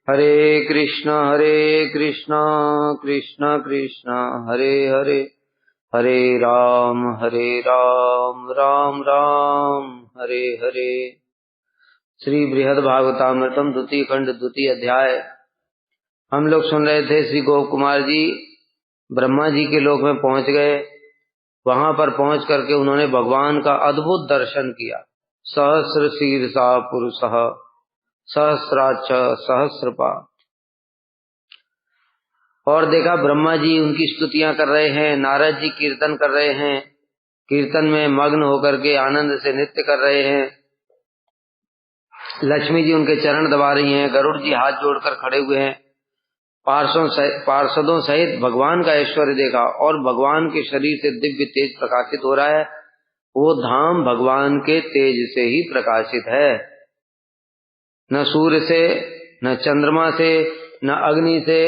हरे कृष्णा कृष्ण कृष्ण हरे हरे, हरे राम राम राम हरे हरे। श्री बृहद भागवतामृतम द्वितीय खंड द्वितीय अध्याय। हम लोग सुन रहे थे श्री गोप कुमार जी ब्रह्मा जी के लोक में पहुंच गए। वहां पर पहुंच करके उन्होंने भगवान का अद्भुत दर्शन किया। सहस्र शीर्षा पुरुषः सहस्राक्ष सहस्रपाद। और देखा ब्रह्मा जी उनकी स्तुतियां कर रहे हैं, नारद जी कीर्तन कर रहे हैं, कीर्तन में मग्न होकर के आनंद से नृत्य कर रहे हैं। लक्ष्मी जी उनके चरण दबा रही हैं, गरुड़ जी हाथ जोड़कर खड़े हुए हैं। पार्षदों सहित भगवान का ऐश्वर्य देखा और भगवान के शरीर से दिव्य तेज प्रकाशित हो रहा है। वो धाम भगवान के तेज से ही प्रकाशित है, न सूर्य से, न चंद्रमा से, न अग्नि से,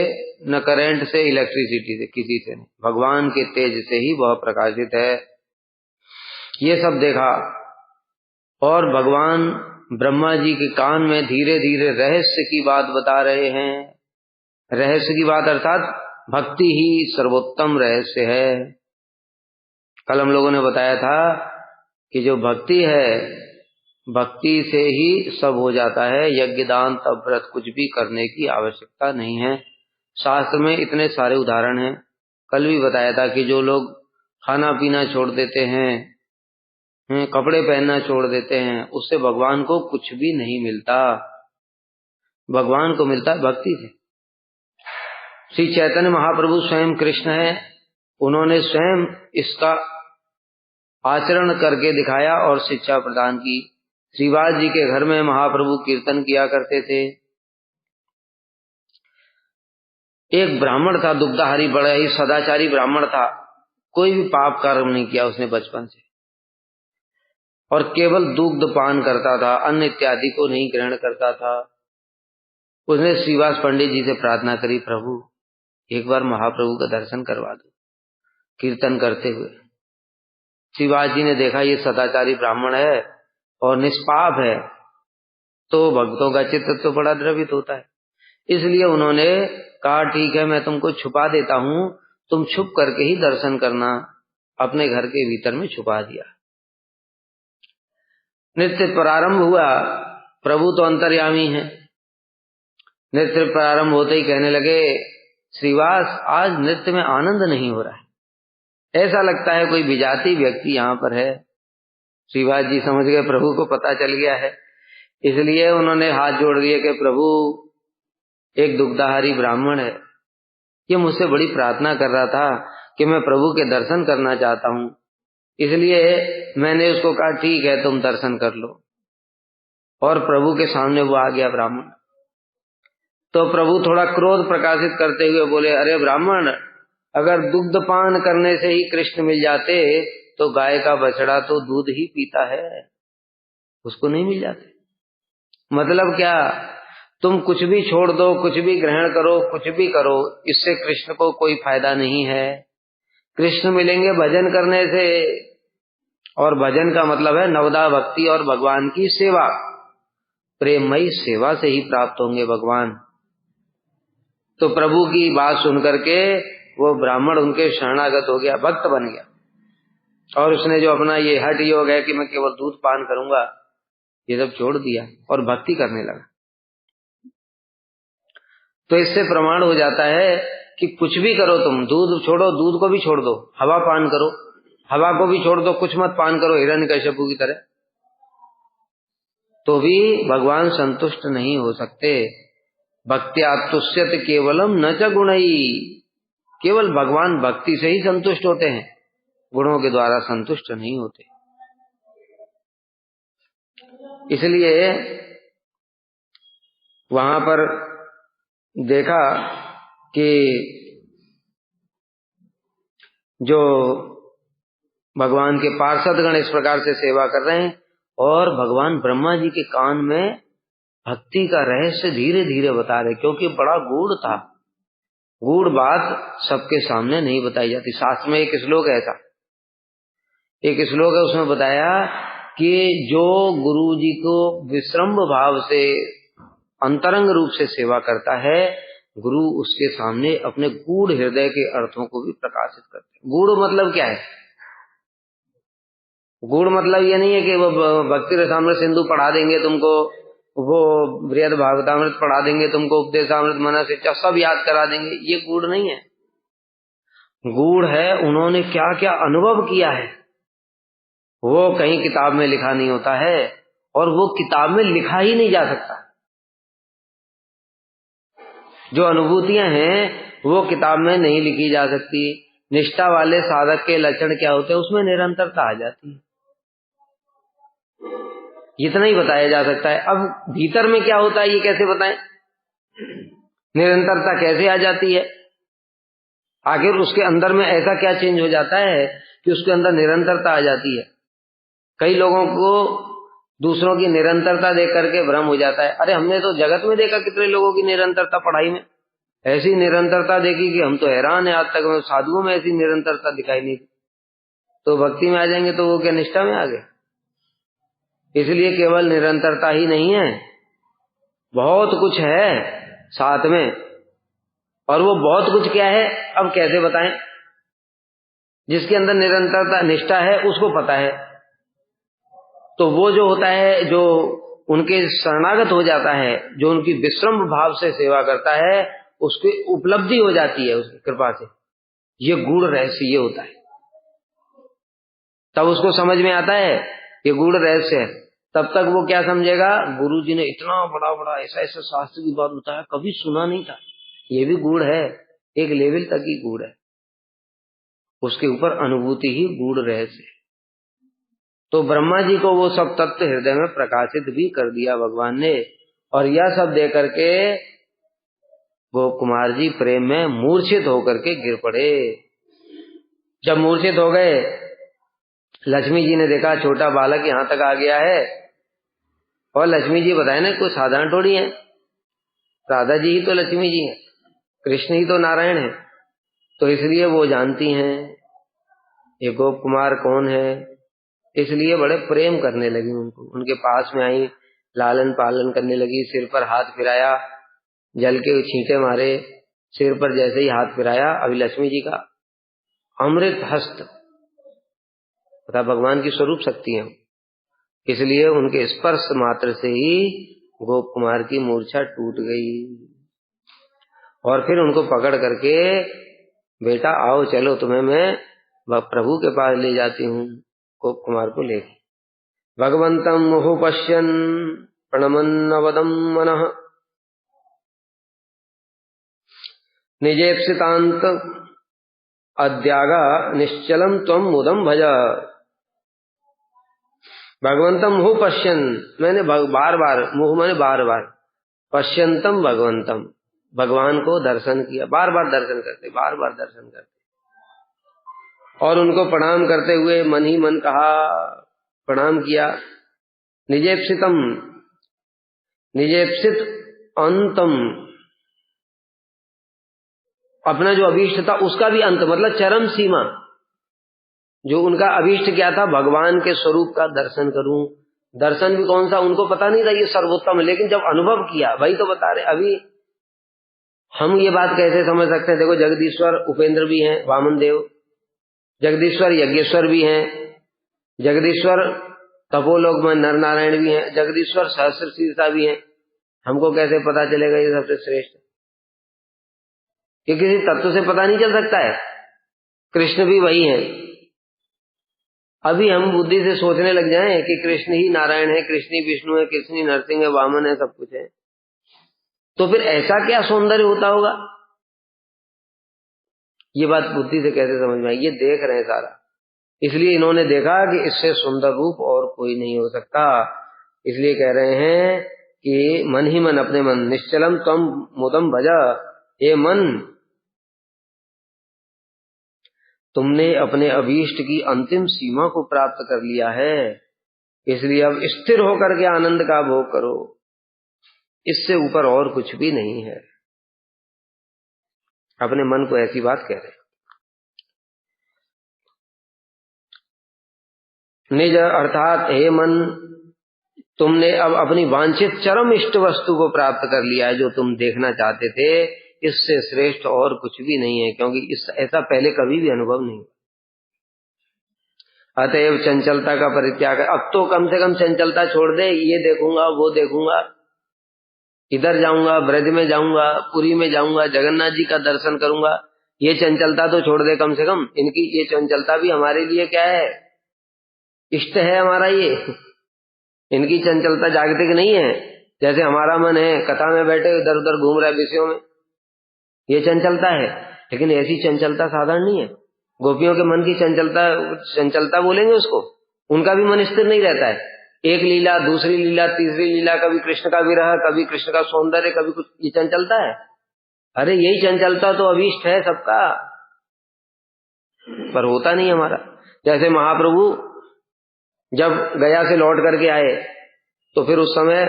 न करंट से, इलेक्ट्रिसिटी से, किसी से नहीं, भगवान के तेज से ही वह प्रकाशित है। ये सब देखा और भगवान ब्रह्मा जी के कान में धीरे धीरे रहस्य की बात बता रहे हैं। रहस्य की बात अर्थात भक्ति ही सर्वोत्तम रहस्य है। कल हम लोगों ने बताया था कि जो भक्ति है, भक्ति से ही सब हो जाता है। यज्ञ दान तप व्रत कुछ भी करने की आवश्यकता नहीं है। शास्त्र में इतने सारे उदाहरण हैं। कल भी बताया था कि जो लोग खाना पीना छोड़ देते हैं, कपड़े पहनना छोड़ देते हैं, उससे भगवान को कुछ भी नहीं मिलता। भगवान को मिलता है भक्ति से। श्री चैतन्य महाप्रभु स्वयं कृष्ण है, उन्होंने स्वयं इसका आचरण करके दिखाया और शिक्षा प्रदान की। श्रीवास जी के घर में महाप्रभु कीर्तन किया करते थे। एक ब्राह्मण था, दुग्धाहारी, बड़ा ही सदाचारी ब्राह्मण था। कोई भी पाप कर्म नहीं किया उसने बचपन से, और केवल दुग्ध पान करता था, अन्न इत्यादि को नहीं ग्रहण करता था। उसने श्रीवास पंडित जी से प्रार्थना करी, प्रभु एक बार महाप्रभु का दर्शन करवा दो कीर्तन करते हुए। श्रीवास जी ने देखा ये सदाचारी ब्राह्मण है और निष्पाप है, तो भक्तों का चित्त तो बड़ा द्रवित होता है। इसलिए उन्होंने कहा ठीक है, मैं तुमको छुपा देता हूं, तुम छुप करके ही दर्शन करना। अपने घर के भीतर में छुपा दिया। नृत्य प्रारंभ हुआ। प्रभु तो अंतर्यामी है। नृत्य प्रारंभ होते ही कहने लगे, श्रीवास आज नृत्य में आनंद नहीं हो रहा है, ऐसा लगता है कोई विजाती व्यक्ति यहाँ पर है। श्रीवास जी समझ गए प्रभु को पता चल गया है, इसलिए उन्होंने हाथ जोड़ दिए कि प्रभु एक दुग्धाहारी ब्राह्मण है, ये मुझसे बड़ी प्रार्थना कर रहा था कि मैं प्रभु के दर्शन करना चाहता हूँ, इसलिए मैंने उसको कहा ठीक है तुम दर्शन कर लो। और प्रभु के सामने वो आ गया ब्राह्मण। तो प्रभु थोड़ा क्रोध प्रकाशित करते हुए बोले, अरे ब्राह्मण, अगर दुग्ध पान करने से ही कृष्ण मिल जाते तो गाय का बछड़ा तो दूध ही पीता है, उसको नहीं मिल जाते। मतलब क्या, तुम कुछ भी छोड़ दो, कुछ भी ग्रहण करो, कुछ भी करो, इससे कृष्ण को कोई फायदा नहीं है। कृष्ण मिलेंगे भजन करने से, और भजन का मतलब है नवदा भक्ति और भगवान की सेवा। प्रेममयी सेवा से ही प्राप्त होंगे भगवान। तो प्रभु की बात सुन करके वो ब्राह्मण उनके शरणागत हो गया, भक्त बन गया। और उसने जो अपना ये हठ योग है कि मैं केवल दूध पान करूंगा, ये सब छोड़ दिया और भक्ति करने लगा। तो इससे प्रमाण हो जाता है कि कुछ भी करो, तुम दूध छोड़ो, दूध को भी छोड़ दो, हवा पान करो, हवा को भी छोड़ दो, कुछ मत पान करो हिरण्यकश्यपु की तरह, तो भी भगवान संतुष्ट नहीं हो सकते। भक्त्या तुष्यत केवलम न च गुणई, केवल भगवान भक्ति से ही संतुष्ट होते हैं, गुणों के द्वारा संतुष्ट नहीं होते। इसलिए वहां पर देखा कि जो भगवान के पार्षदगण इस प्रकार से सेवा कर रहे हैं, और भगवान ब्रह्मा जी के कान में भक्ति का रहस्य धीरे धीरे बता रहे, क्योंकि बड़ा गूढ़ था। गूढ़ बात सबके सामने नहीं बताई जाती। शास्त्र में एक श्लोक है, ऐसा एक श्लोक है, उसमें बताया कि जो गुरु जी को विश्रम्भ भाव से अंतरंग रूप से सेवा करता है, गुरु उसके सामने अपने गूढ़ हृदय के अर्थों को भी प्रकाशित करते हैं। गूढ़ मतलब क्या है? गूढ़ मतलब ये नहीं है कि वो भक्ति रसामृत सिंधु पढ़ा देंगे तुमको, वो बृहद भागवतामृत पढ़ा देंगे तुमको, उपदेशामृत मना से सब याद करा देंगे, ये गूढ़ नहीं है। गूढ़ है उन्होंने क्या क्या अनुभव किया है, वो कहीं किताब में लिखा नहीं होता है, और वो किताब में लिखा ही नहीं जा सकता। जो अनुभूतियां हैं वो किताब में नहीं लिखी जा सकती। निष्ठा वाले साधक के लक्षण क्या होते हैं, उसमें निरंतरता आ जाती है, इतना ही बताया जा सकता है। अब भीतर में क्या होता है ये कैसे बताएं? निरंतरता कैसे आ जाती है? आखिर उसके अंदर में ऐसा क्या चेंज हो जाता है कि उसके अंदर निरंतरता आ जाती है? कई लोगों को दूसरों की निरंतरता देख करके भ्रम हो जाता है। अरे हमने तो जगत में देखा कितने लोगों की निरंतरता, पढ़ाई में ऐसी निरंतरता देखी कि हम तो हैरान है, आज तक साधुओं में ऐसी निरंतरता दिखाई नहीं। तो भक्ति में आ जाएंगे तो वो क्या निष्ठा में आ गए? इसलिए केवल निरंतरता ही नहीं है, बहुत कुछ है साथ में। और वो बहुत कुछ क्या है अब कैसे बताएं? जिसके अंदर निरंतरता निष्ठा है उसको पता है, तो वो जो होता है, जो उनके शरणागत हो जाता है, जो उनकी विश्रम भाव से सेवा करता है, उसकी उपलब्धि हो जाती है उसकी कृपा से। ये गूढ़ रहस्य ये होता है, तब उसको समझ में आता है ये गूढ़ रहस्य है। तब तक वो क्या समझेगा, गुरु जी ने इतना बड़ा बड़ा ऐसा ऐसा शास्त्र की बात बताया, कभी सुना नहीं था। ये भी गूढ़ है, एक लेवल तक ही गूढ़ है, उसके ऊपर अनुभूति ही गूढ़ रहस्य है। तो ब्रह्मा जी को वो सब तत्व हृदय में प्रकाशित भी कर दिया भगवान ने, और यह सब दे करके गोप कुमार जी प्रेम में मूर्छित होकर के गिर पड़े। जब मूर्छित हो गए, लक्ष्मी जी ने देखा छोटा बालक यहाँ तक आ गया है, और लक्ष्मी जी बताए ना कोई साधारण थोड़ी है, राधा जी ही तो लक्ष्मी जी है, कृष्ण ही तो नारायण है। तो इसलिए वो जानती हैं ये गोप कुमार कौन है, इसलिए बड़े प्रेम करने लगी उनको, उनके पास में आई, लालन पालन करने लगी, सिर पर हाथ फिराया, जल के छींटे मारे, सिर पर जैसे ही हाथ फिराया, अभी लक्ष्मी जी का अमृत हस्त तथा भगवान की स्वरूप शक्ति है, इसलिए उनके स्पर्श मात्र से ही गोप कुमार की मूर्छा टूट गई। और फिर उनको पकड़ करके, बेटा आओ चलो तुम्हें मैं प्रभु के पास ले जाती हूँ। गोप कुमार को ले भगवंतम मुहु पश्यन् प्रणमन्नवदं मनः निजेप्सितांत अद्यागा निश्चलम त्वं मुदं भज। भगवंतम मुहु पश्यन्, मैंने बार बार, मुहु मैंने बार बार, पश्यंतम भगवंतम, भगवान को दर्शन किया, बार बार दर्शन करते, बार बार दर्शन करते, और उनको प्रणाम करते हुए मन ही मन कहा, प्रणाम किया। निजेप्सितम, निजेप्सित अंतम, अपना जो अभीष्ट था उसका भी अंत, मतलब चरम सीमा। जो उनका अभीष्ट क्या था, भगवान के स्वरूप का दर्शन करूं। दर्शन भी कौन सा, उनको पता नहीं था ये सर्वोत्तम है, लेकिन जब अनुभव किया, वही तो बता रहे। अभी हम ये बात कैसे समझ सकते हैं? देखो जगदीश्वर उपेंद्र भी हैं, वामन देव, जगदीश्वर यज्ञेश्वर भी हैं, जगदीश्वर तपोलोक में नर नारायण भी हैं, जगदीश्वर सहस्र शीर्षा भी हैं। हमको कैसे पता चलेगा ये सबसे श्रेष्ठ? ये किसी तत्व से पता नहीं चल सकता है। कृष्ण भी वही है। अभी हम बुद्धि से सोचने लग जाएं कि कृष्ण ही नारायण है, कृष्ण ही विष्णु है, कृष्ण ही नरसिंह है, वामन है, सब कुछ है, तो फिर ऐसा क्या सौंदर्य होता होगा? ये बात बुद्धि से कैसे समझ में आई? ये देख रहे हैं सारा, इसलिए इन्होंने देखा कि इससे सुंदर रूप और कोई नहीं हो सकता। इसलिए कह रहे हैं कि मन ही मन, अपने मन, निश्चलम त्वं मुदं भज, हे मन तुमने अपने अभीष्ट की अंतिम सीमा को प्राप्त कर लिया है, इसलिए अब स्थिर होकर के आनंद का भोग करो, इससे ऊपर और कुछ भी नहीं है। अपने मन को ऐसी बात कह रहे। निज अर्थात हे मन, तुमने अब अपनी वांछित चरम इष्ट वस्तु को प्राप्त कर लिया है, जो तुम देखना चाहते थे। इससे श्रेष्ठ और कुछ भी नहीं है, क्योंकि ऐसा पहले कभी भी अनुभव नहीं। अतएव चंचलता का परित्याग। अब तो कम से कम चंचलता छोड़ दे, ये देखूंगा वो देखूंगा, इधर जाऊंगा, ब्रज में जाऊंगा, पुरी में जाऊंगा, जगन्नाथ जी का दर्शन करूंगा, ये चंचलता तो छोड़ दे कम से कम। इनकी ये चंचलता भी हमारे लिए क्या है, इष्ट है हमारा ये। इनकी चंचलता जागतिक नहीं है। जैसे हमारा मन है कथा में बैठे इधर उधर घूम रहा है विषयों में, ये चंचलता है। लेकिन ऐसी चंचलता साधारण नहीं है। गोपियों के मन की चंचलता बोलेंगे उसको, उनका भी मन स्थिर नहीं रहता है। एक लीला, दूसरी लीला, तीसरी लीला, कभी कृष्ण का विरह, कभी कृष्ण का सौंदर्य, कभी कुछ, ये चंचलता है। अरे यही चंचलता तो अभीष्ट है सबका, पर होता नहीं हमारा। जैसे महाप्रभु जब गया से लौट करके आए तो फिर उस समय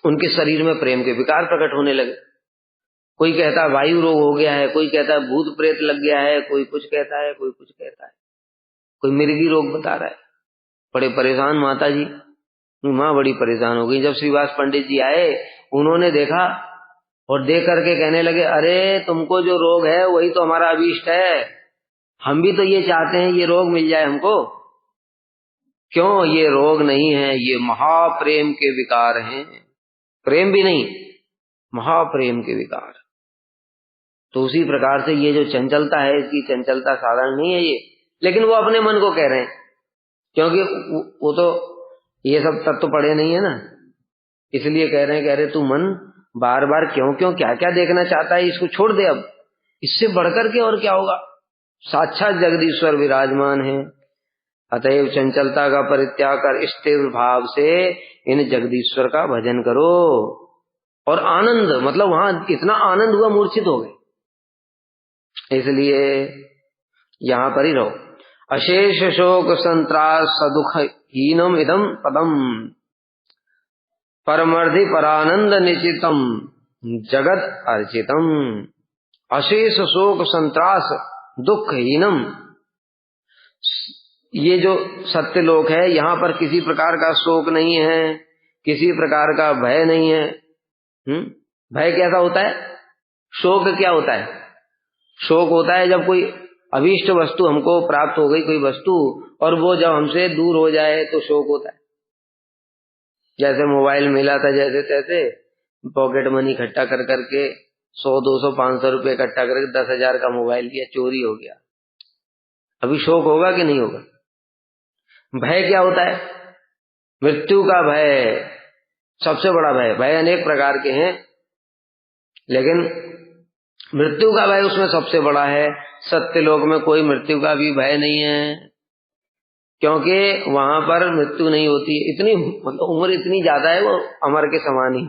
उनके शरीर में प्रेम के विकार प्रकट होने लगे। कोई कहता है वायु रोग हो गया है, कोई कहता है भूत प्रेत लग गया है, कोई कुछ कहता है, कोई कुछ कहता है, कोई मिर्गी रोग बता रहा है। बड़े परेशान माता जी, माँ बड़ी परेशान हो गई। जब श्रीवास पंडित जी आए, उन्होंने देखा और देख करके कहने लगे, अरे तुमको जो रोग है वही तो हमारा अभीष्ट है। हम भी तो ये चाहते हैं ये रोग मिल जाए हमको। क्यों? ये रोग नहीं है, ये महाप्रेम के विकार हैं। प्रेम भी नहीं, महाप्रेम के विकार। तो उसी प्रकार से ये जो चंचलता है, इसकी चंचलता साधारण नहीं है ये। लेकिन वो अपने मन को कह रहे हैं, क्योंकि वो तो ये सब तत्व पढ़े नहीं है ना, इसलिए कह रहे हैं कि अरे तू मन बार बार क्यों क्यों क्या क्या देखना चाहता है, इसको छोड़ दे। अब इससे बढ़कर के और क्या होगा, साक्षात जगदीश्वर विराजमान है। अतएव चंचलता का परित्याग कर स्थिर भाव से इन जगदीश्वर का भजन करो। और आनंद, मतलब वहां इतना आनंद हुआ, मूर्छित हो गए, इसलिए यहां पर ही रहो। अशेष शोक संत्रास सदुख हीनम इदम पदम परमर्धि परानंद निचितम जगत अर्चितम। अशेष शोक संत्रास दुख हीनम, ये जो सत्य लोक है, यहाँ पर किसी प्रकार का शोक नहीं है, किसी प्रकार का भय नहीं है। भय कैसा होता है, शोक क्या होता है? शोक होता है जब कोई अभीष्ट वस्तु हमको प्राप्त हो गई, कोई वस्तु, और वो जब हमसे दूर हो जाए तो शोक होता है। जैसे मोबाइल मिला था, जैसे तैसे पॉकेट मनी इकट्ठा कर करके 100, 200, 500 रुपये इकट्ठा करके 10,000 का मोबाइल लिया, चोरी हो गया। अभी शोक होगा कि नहीं होगा? भय क्या होता है? मृत्यु का भय, सबसे बड़ा भय। भय अनेक प्रकार के हैं, लेकिन मृत्यु का भय उसमें सबसे बड़ा है। सत्य लोक में कोई मृत्यु का भी भय नहीं है, क्योंकि वहां पर मृत्यु नहीं होती। इतनी मतलब उम्र इतनी ज्यादा है, वो अमर के समान ही।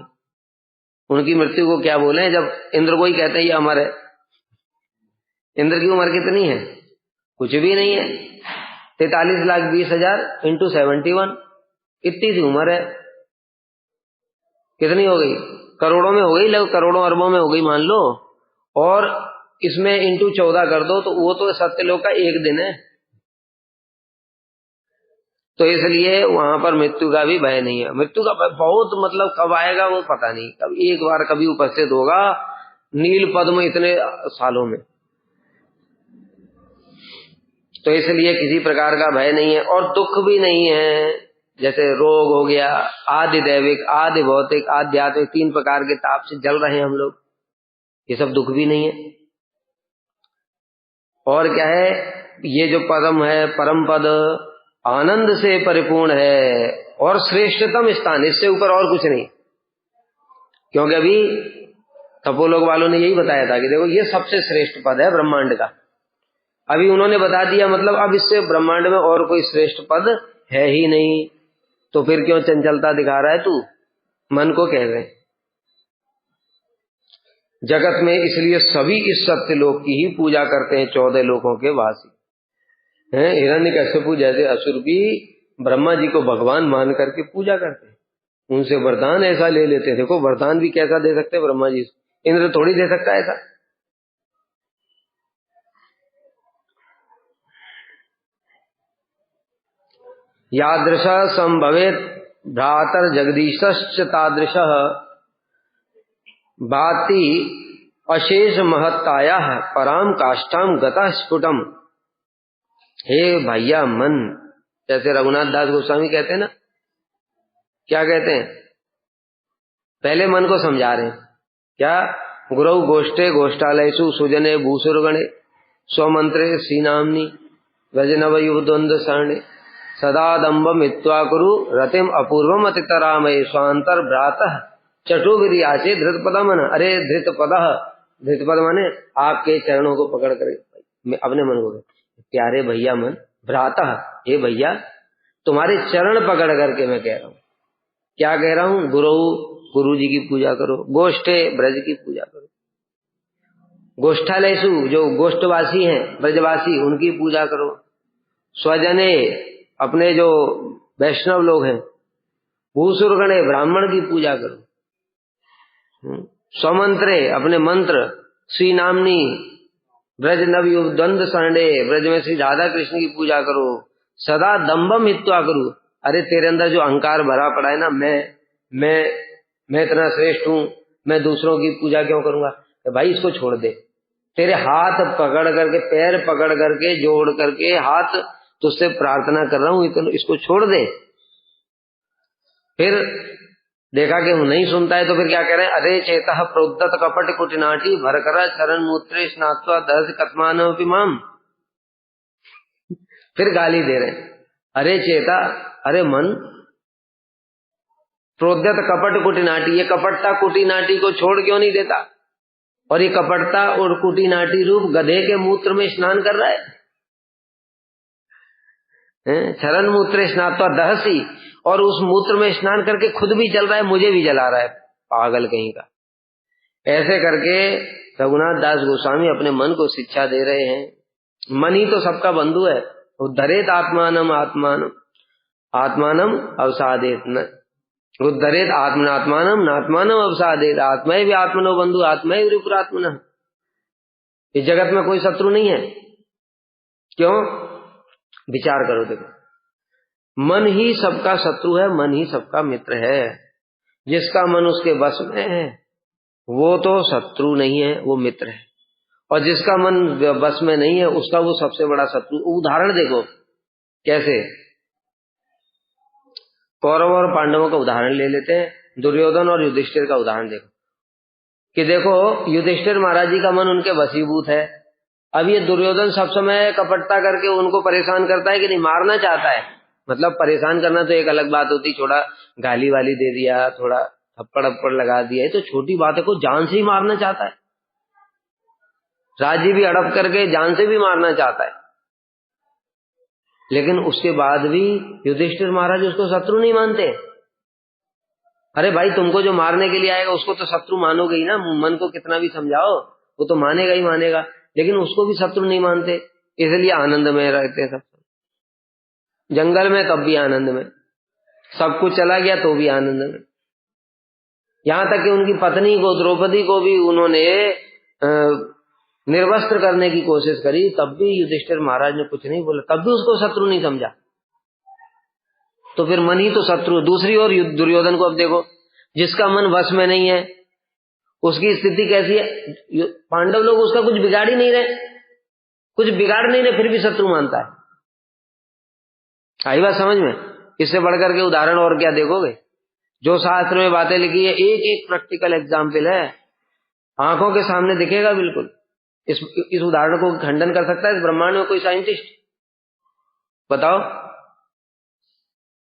उनकी मृत्यु को क्या बोले, जब इंद्र को ही कहते हैं ये अमर है। इंद्र की उम्र कितनी है? कुछ भी नहीं है। 43,20,000 इंटू 71, इतनी सी उम्र है। कितनी हो गई? करोड़ों में हो गई, लगभग करोड़ों अरबों में हो गई मान लो। और इसमें इंटू 14 कर दो तो वो तो सत्यलोक का एक दिन है। तो इसलिए वहां पर मृत्यु का भी भय नहीं है। मृत्यु का भय बहुत, मतलब कब आएगा वो पता नहीं, कब एक बार कभी उपस्थित होगा नील पद में इतने सालों में। तो इसलिए किसी प्रकार का भय नहीं है और दुख भी नहीं है। जैसे रोग हो गया, आदि दैविक, आदि भौतिक, आध्यात्मिक, 3 प्रकार के ताप से जल रहे हैं हम लोग, ये सब दुख भी नहीं है। और क्या है, ये जो पदम है, परम पद आनंद से परिपूर्ण है और श्रेष्ठतम स्थान, इससे ऊपर और कुछ नहीं। क्योंकि अभी तपोलोक वालों ने यही बताया था कि देखो ये सबसे श्रेष्ठ पद है ब्रह्मांड का। अभी उन्होंने बता दिया, मतलब अब इससे ब्रह्मांड में और कोई श्रेष्ठ पद है ही नहीं। तो फिर क्यों चंचलता दिखा रहा है तू? मन को कह रहे हैं। जगत में इसलिए सभी इस सत्य लोक की ही पूजा करते हैं, 14 लोकों के वासी हैं। हिरण्यकश्यप जैसे असुर भी ब्रह्मा जी को भगवान मान करके पूजा करते हैं, उनसे वरदान ऐसा ले लेते हैं। देखो वरदान भी कैसा दे सकते हैं ब्रह्मा जी, इंद्र थोड़ी दे सकता है ऐसा। यादृश संभवेत भ्रातर जगदीशश्च तादृशः भाति अशेष महत्तायाः पराम काष्ठाम गतः स्फुटम। हे भैया मन, जैसे रघुनाथ दास गोस्वामी कहते हैं ना, क्या कहते हैं, पहले मन को समझा रहे हैं क्या, गुरौ गोष्ठे गोष्ठालयसु सुजने भूसुरगणे स्वमंत्रे श्रीनाम्नि व्रजनवयुः द्वंद्व सरणे सदा दम्भ मित्वा कुरु रतिम अपूर्वम अतितरामये स्वांतर भ्रातः चटुगिरी आचे धृतपद मन। अरे धृतपद, धृतपद माने आपके चरणों को पकड़ कर अपने मन को, प्यारे भैया मन, भ्रातः, हे भैया तुम्हारे चरण पकड़ करके मैं कह रहा हूँ, क्या कह रहा हूँ, गुरु जी की पूजा करो, गोष्ठे ब्रज की पूजा करो, गोष्ठालयसु जो गोष्ठवासी हैं ब्रजवासी उनकी पूजा करो, स्वजने अपने जो वैष्णव लोग हैं, भूसुरगणे ब्राह्मण की पूजा करो, स्वमंत्रे अपने मंत्र, श्री नामनी ब्रज नवयुग द्वंद्व शरणे ब्रज में श्री राधा कृष्ण की पूजा करो, सदा दम्भम हित्वा करो। अरे तेरे अंदर जो अहंकार भरा पड़ा है ना, मैं इतना श्रेष्ठ हूं, मैं दूसरों की पूजा क्यों करूंगा, तो भाई इसको छोड़ दे। तेरे हाथ पकड़ करके, पैर पकड़ करके, जोड़ करके हाथ तुझसे प्रार्थना कर रहा हूं, इसको छोड़ दे। फिर देखा कि वो नहीं सुनता है तो फिर क्या कह रहे हैं, अरे चेतः प्रोद्दत कपट कुटिनाटी भरकरा चरण मूत्रे स्नात्वा दर्श कथमानोपि माम। फिर गाली दे रहे हैं, अरे चेता, अरे मन, प्रोद्दत कपट कुटिनाटी, ये कपटता कुटिनाटी को छोड़ क्यों नहीं देता, और ये कपटता और कुटिनाटी रूप गधे के मूत्र में स्नान कर रहा है, चरण मूत्र स्नात्वा दहसी, और उस मूत्र में स्नान करके खुद भी जल रहा है, मुझे भी जला रहा है, पागल कहीं का। ऐसे करके रघुनाथ दास गोस्वामी अपने मन को शिक्षा दे रहे हैं। मन ही तो सबका बंधु है। उद्धरेत आत्मानम आत्मानम आत्मानम अवसादेत न उद्धरेत आत्मनात्मानम नात्मानम अवसादेत। आत्मा भी आत्मनो बंधु, आत्मा ही रिपुरात्मन। इस जगत में कोई शत्रु नहीं है। क्यों? विचार करो, देखो, मन ही सबका शत्रु है, मन ही सबका मित्र है। जिसका मन उसके वश में है वो तो शत्रु नहीं है, वो मित्र है, और जिसका मन वश में नहीं है उसका वो सबसे बड़ा शत्रु। उदाहरण देखो कैसे, कौरव और पांडवों का उदाहरण ले लेते हैं, दुर्योधन और युधिष्ठिर का उदाहरण देखो कि देखो युधिष्ठिर महाराज जी का मन उनके वशीभूत है। अब ये दुर्योधन सब समय कपटता करके उनको परेशान करता है कि नहीं, मारना चाहता है। मतलब परेशान करना तो एक अलग बात होती, थोड़ा गाली वाली दे दिया, थोड़ा थप्पड़ लगा दिया, ये तो छोटी बात है। को जान से ही मारना चाहता है, राज्य भी हड़प करके जान से भी मारना चाहता है। लेकिन उसके बाद भी युधिष्ठिर महाराज उसको शत्रु नहीं मानते। अरे भाई, तुमको जो मारने के लिए आएगा उसको तो शत्रु मानोगे ही ना। मन को कितना भी समझाओ वो तो मानेगा ही मानेगा, लेकिन उसको भी शत्रु नहीं मानते। इसलिए आनंद में रहते हैं सब। जंगल में तब भी आनंद में, सब कुछ चला गया तो भी आनंद में। यहां तक कि उनकी पत्नी को, द्रौपदी को भी उन्होंने निर्वस्त्र करने की कोशिश करी, तब भी युधिष्ठिर महाराज ने कुछ नहीं बोला, तब भी उसको शत्रु नहीं समझा। तो फिर मन ही तो शत्रु। दूसरी ओर दुर्योधन को अब देखो, जिसका मन वश में नहीं है उसकी स्थिति कैसी है। पांडव लोग उसका कुछ बिगाड़ ही नहीं रहे, कुछ बिगाड़ नहीं रहे, फिर भी शत्रु मानता है। आई बात समझ में? इससे बढ़कर के उदाहरण और क्या देखोगे? जो शास्त्र में बातें लिखी है, एक एक प्रैक्टिकल एग्जाम्पल है, आंखों के सामने दिखेगा बिल्कुल। इस उदाहरण को खंडन कर सकता है इस ब्रह्मांड में कोई साइंटिस्ट? बताओ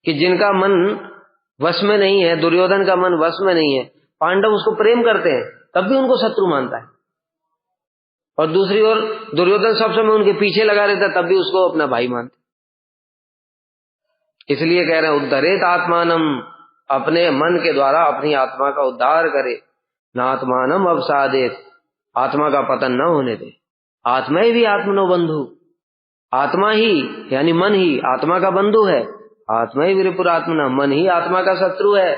कि जिनका मन वश में नहीं है, दुर्योधन का मन वश में नहीं है, पांडव उसको प्रेम करते हैं तब भी उनको शत्रु मानता है, और दूसरी ओर दुर्योधन सब समय उनके पीछे लगा रहता है तब भी उसको अपना भाई मानते। इसलिए कह रहे हैं उद्धरेत आत्मानम, अपने मन के द्वारा अपनी आत्मा का उद्धार करे, नात्मानम अवसादेत, आत्मा का पतन न होने दे। आत्मा ही भी आत्मनो बंधु, आत्मा ही यानी मन ही आत्मा का बंधु है। आत्मा ही विपुरात्मना, मन ही आत्मा का शत्रु है।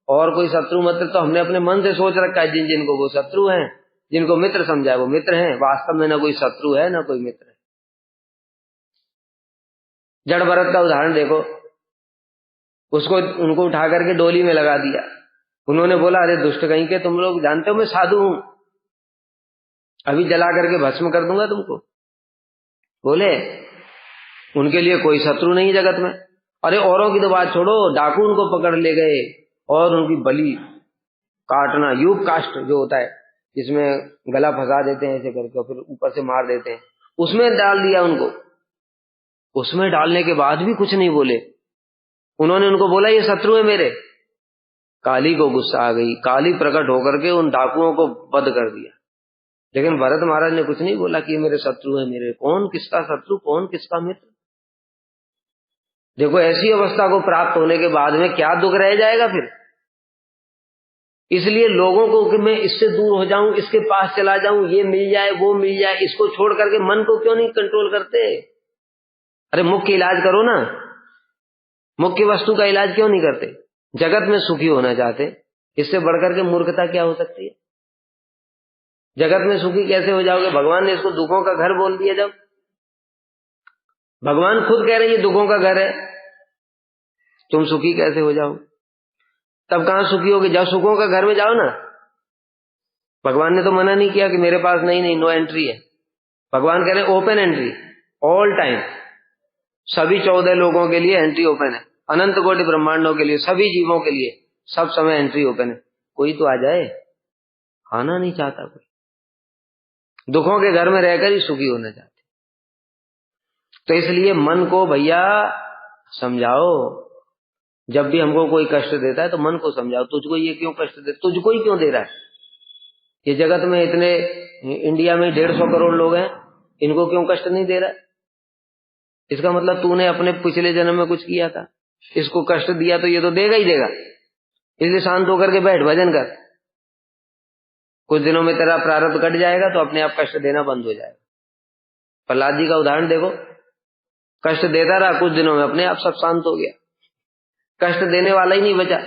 और कोई शत्रु मित्र तो हमने अपने मन से सोच रखा है, जिनको वो शत्रु हैं, जिनको मित्र समझा है वो मित्र हैं। वास्तव में ना कोई शत्रु है ना कोई मित्र है। जड़ भरत का उदाहरण देखो, उसको उनको उठा करके डोली में लगा दिया। उन्होंने बोला, अरे दुष्ट कहीं के, तुम लोग जानते हो मैं साधु हूं, अभी जला करके भस्म कर दूंगा तुमको। बोले उनके लिए कोई शत्रु नहीं जगत में। अरे औरों की तो बात छोड़ो, डाकू उनको पकड़ ले गए और उनकी बलि काटना, यूप कास्ट जो होता है जिसमें गला फंसा देते हैं ऐसे करके और फिर ऊपर से मार देते हैं, उसमें डाल दिया उनको। उसमें डालने के बाद भी कुछ नहीं बोले। उन्होंने उनको बोला ये शत्रु है मेरे। काली को गुस्सा आ गई, काली प्रकट होकर के उन डाकुओं को वध कर दिया। लेकिन भरत महाराज ने कुछ नहीं बोला कि ये मेरे शत्रु है मेरे। कौन किसका शत्रु, कौन किसका मित्र। देखो ऐसी अवस्था को प्राप्त होने के बाद में क्या दुख रह जाएगा फिर। इसलिए लोगों को कि मैं इससे दूर हो जाऊं, इसके पास चला जाऊं, ये मिल जाए वो मिल जाए, इसको छोड़ करके मन को क्यों नहीं कंट्रोल करते। अरे मुख्य इलाज करो ना, मुख्य वस्तु का इलाज क्यों नहीं करते। जगत में सुखी होना चाहते, इससे बढ़कर के मूर्खता क्या हो सकती है। जगत में सुखी कैसे हो जाओगे, भगवान ने इसको दुखों का घर बोल दिया। जब भगवान खुद कह रहे ये दुखों का घर है, तुम सुखी कैसे हो जाओ। तब कहां सुखी होगे, जब सुखों का घर में जाओ ना। भगवान ने तो मना नहीं किया कि मेरे पास नहीं नो एंट्री है। भगवान कह रहे ओपन एंट्री ऑल टाइम, सभी 14 लोगों के लिए एंट्री ओपन है, अनंत कोटि ब्रह्मांडों के लिए, सभी जीवों के लिए सब समय एंट्री ओपन है। कोई तो आ जाए, आना नहीं चाहता कोई, दुखों के घर में रहकर ही सुखी होना चाहते। तो इसलिए मन को भैया समझाओ। जब भी हमको कोई कष्ट देता है तो मन को समझाओ, तुझको ये क्यों कष्ट दे, तुझको ही क्यों दे रहा है। ये जगत में इतने, इंडिया में 150 करोड़ लोग हैं, इनको क्यों कष्ट नहीं दे रहा है। इसका मतलब तूने अपने पिछले जन्म में कुछ किया था, इसको कष्ट दिया तो ये तो देगा ही देगा। इसलिए शांत होकर के बैठ, भजन कर। कुछ दिनों में तेरा प्रारब्ध कट जाएगा तो अपने आप कष्ट देना बंद हो जाएगा। प्रहलाद जी का उदाहरण देखो, कष्ट देता रहा, कुछ दिनों में अपने आप सब शांत हो गया, कष्ट देने वाला ही नहीं बचा।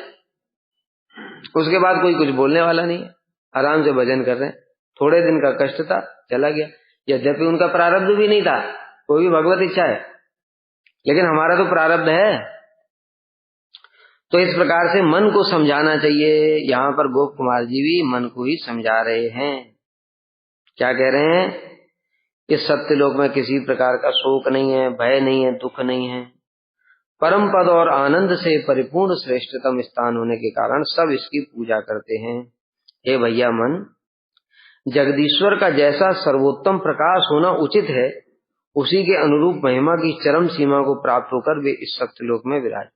उसके बाद कोई कुछ बोलने वाला नहीं है, आराम से भजन कर रहे हैं। थोड़े दिन का कष्ट था, चला गया। यद्यपि उनका प्रारब्ध भी नहीं था, वो भी भगवत इच्छा है, लेकिन हमारा तो प्रारब्ध है। तो इस प्रकार से मन को समझाना चाहिए। यहाँ पर गोप कुमार जी भी मन को ही समझा रहे हैं। क्या कह रहे हैं, इस सत्यलोक में किसी प्रकार का शोक नहीं है, भय नहीं है, दुख नहीं है। परम पद और आनंद से परिपूर्ण श्रेष्ठतम स्थान होने के कारण सब इसकी पूजा करते हैं। हे भैया मन, जगदीश्वर का जैसा सर्वोत्तम प्रकाश होना उचित है, उसी के अनुरूप महिमा की चरम सीमा को प्राप्त होकर वे इस सत्यलोक में विराज।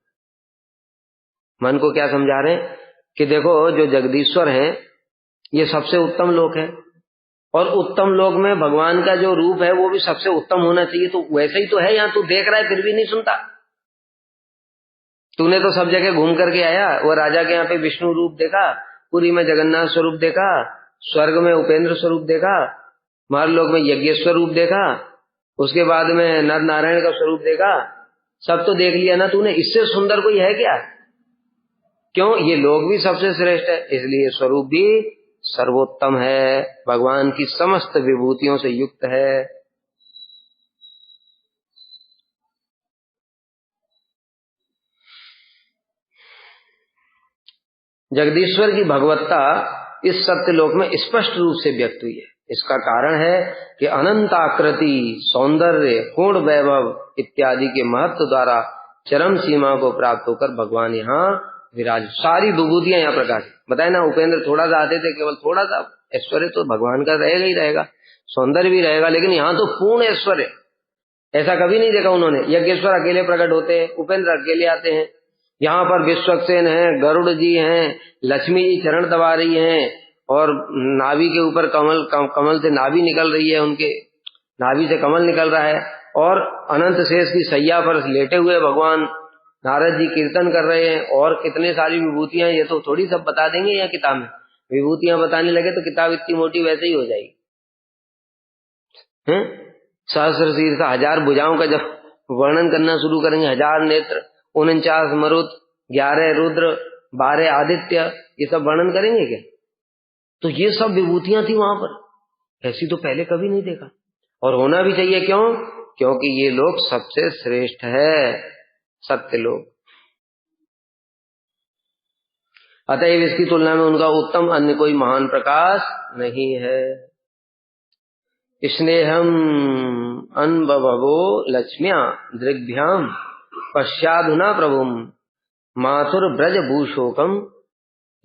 मन को क्या समझा रहे हैं कि देखो जो जगदीश्वर हैं ये सबसे उत्तम लोक है, और उत्तम लोक में भगवान का जो रूप है वो भी सबसे उत्तम होना चाहिए। तो वैसे ही तो है, यहाँ तू देख रहा है फिर भी नहीं सुनता। तूने तो सब जगह घूम करके आया। वो राजा के यहाँ पे विष्णु रूप देखा, पुरी में जगन्नाथ स्वरूप देखा, स्वर्ग में उपेंद्र स्वरूप देखा, मरलोक में यज्ञेश्वर रूप देखा, उसके बाद में नर नारायण का स्वरूप देखा। सब तो देख लिया ना तूने, इससे सुंदर कोई है क्या। क्यों, ये लोक भी सबसे श्रेष्ठ है, इसलिए स्वरूप भी सर्वोत्तम है, भगवान की समस्त विभूतियों से युक्त है। जगदीश्वर की भगवत्ता इस सत्यलोक में स्पष्ट रूप से व्यक्त हुई है। इसका कारण है कि अनंत आकृति, सौंदर्य, पूर्ण वैभव इत्यादि के महत्व द्वारा चरम सीमा को प्राप्त होकर भगवान यहाँ विराज। सारी विभूतियां यहाँ प्रकाश। बताए ना, उपेंद्र थोड़ा सा आते थे, केवल थोड़ा सा ऐश्वर्य तो भगवान का रहेगा ही रहेगा, सौंदर्य भी रहेगा, लेकिन यहाँ तो पूर्ण ऐश्वर्य। ऐसा कभी नहीं देखा उन्होंने। यज्ञेश्वर अकेले प्रकट होते हैं, उपेंद्र अकेले आते हैं। यहाँ पर विश्वक्सेन है, गरुड़ जी हैं, लक्ष्मी जी चरण दबा रही हैं, और नाभि के ऊपर कमल से नाभि निकल रही है, उनके नाभि से कमल निकल रहा है, और अनंत शेष की सैया पर लेटे हुए भगवान नारद जी कीर्तन कर रहे हैं। और कितने सारी विभूतियां, ये तो थोड़ी सब बता देंगे या किताब में। विभूतियां बताने लगे तो किताब इतनी मोटी वैसे ही हो जाएगी। सहस्र शीर्ष, 1000 भुजाओं का जब वर्णन करना शुरू करेंगे, 1000 नेत्र, 49 मरुत, 11 रुद्र, 12 आदित्य, ये सब वर्णन करेंगे क्या। तो ये सब विभूतियां थी वहां पर, ऐसी तो पहले कभी नहीं देखा। और होना भी चाहिए, क्यों, क्योंकि ये लोग सबसे श्रेष्ठ है, सत्य लोग। अतएव इसकी तुलना में उनका उत्तम अन्य कोई महान प्रकाश नहीं है। स्नेहम अनबभवो लक्ष्म्या दृग्भ्याम पश्चाधुना प्रभुम माथुर ब्रज भूषोकम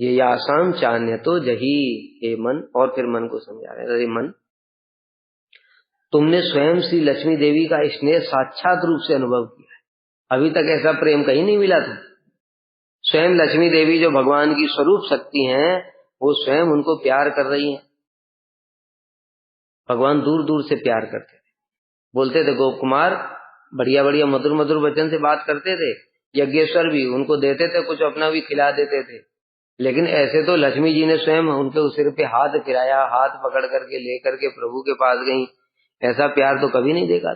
ये यासाम चान्य तो जही। हे मन, और फिर मन को समझा रहे हैं, अरे मन, तुमने स्वयं श्री लक्ष्मी देवी का स्नेह साक्षात रूप से अनुभव किया है। अभी तक ऐसा प्रेम कहीं नहीं मिला था। स्वयं लक्ष्मी देवी जो भगवान की स्वरूप शक्ति हैं, वो स्वयं उनको प्यार कर रही हैं। भगवान दूर दूर से प्यार करते थे, बोलते थे गोप कुमार बढ़िया बढ़िया मधुर मधुर वचन से बात करते थे। यज्ञेश्वर भी उनको देते थे, कुछ अपना भी खिला देते थे। लेकिन ऐसे तो लक्ष्मी जी ने स्वयं उनके सिर पे हाथ फिराया, हाथ पकड़ करके लेकर के प्रभु के पास गई। ऐसा प्यार तो कभी नहीं देखा।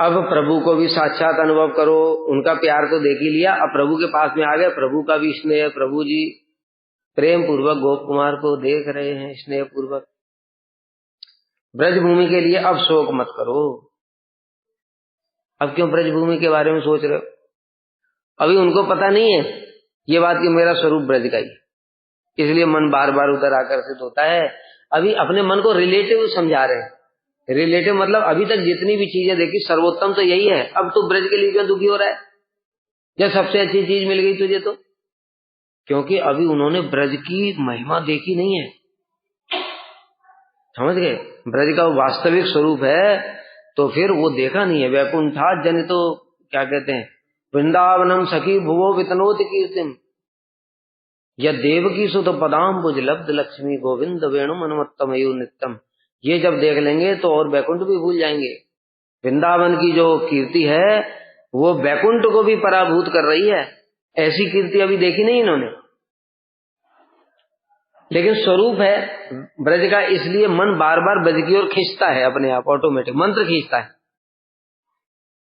अब प्रभु को भी साक्षात अनुभव करो। उनका प्यार तो देख ही लिया, अब प्रभु के पास में आ गए, प्रभु का भी स्नेह। प्रभु जी प्रेम पूर्वक गोप कुमार को देख रहे हैं, स्नेह पूर्वक। ब्रजभूमि के लिए अब शोक मत करो। अब क्यों ब्रजभूमि के बारे में सोच रहे हो? अभी उनको पता नहीं है ये बात कि मेरा स्वरूप ब्रज का ही, इसलिए मन बार बार उधर आकर्षित होता है। अभी अपने मन को रिलेटिव समझा रहे हैं। रिलेटिव मतलब अभी तक जितनी भी चीजें देखी सर्वोत्तम तो यही है, अब तू ब्रज के लिए क्यों दुखी हो रहा है जब सबसे अच्छी चीज मिल गई तुझे? तो क्योंकि अभी उन्होंने ब्रज की महिमा देखी नहीं है, समझ गए? ब्रज का वास्तविक स्वरूप है तो फिर वो देखा नहीं है। वैकुंठा जन तो क्या कहते हैं, वृंदावनम सखी भुवो वितनोत कीर्तिम या देव की सुत पदाम बुझ लब्ध लक्ष्मी गोविंद वेणु मनमत्तमयु नित्यम। ये जब देख लेंगे तो और वैकुंठ भी भूल जाएंगे। वृंदावन की जो कीर्ति है वो वैकुंठ को भी पराभूत कर रही है। ऐसी कीर्ति अभी देखी नहीं इन्होंने। लेकिन स्वरूप है ब्रज का, इसलिए मन बार बार ब्रज की ओर खींचता है, अपने आप ऑटोमेटिक मंत्र खींचता है।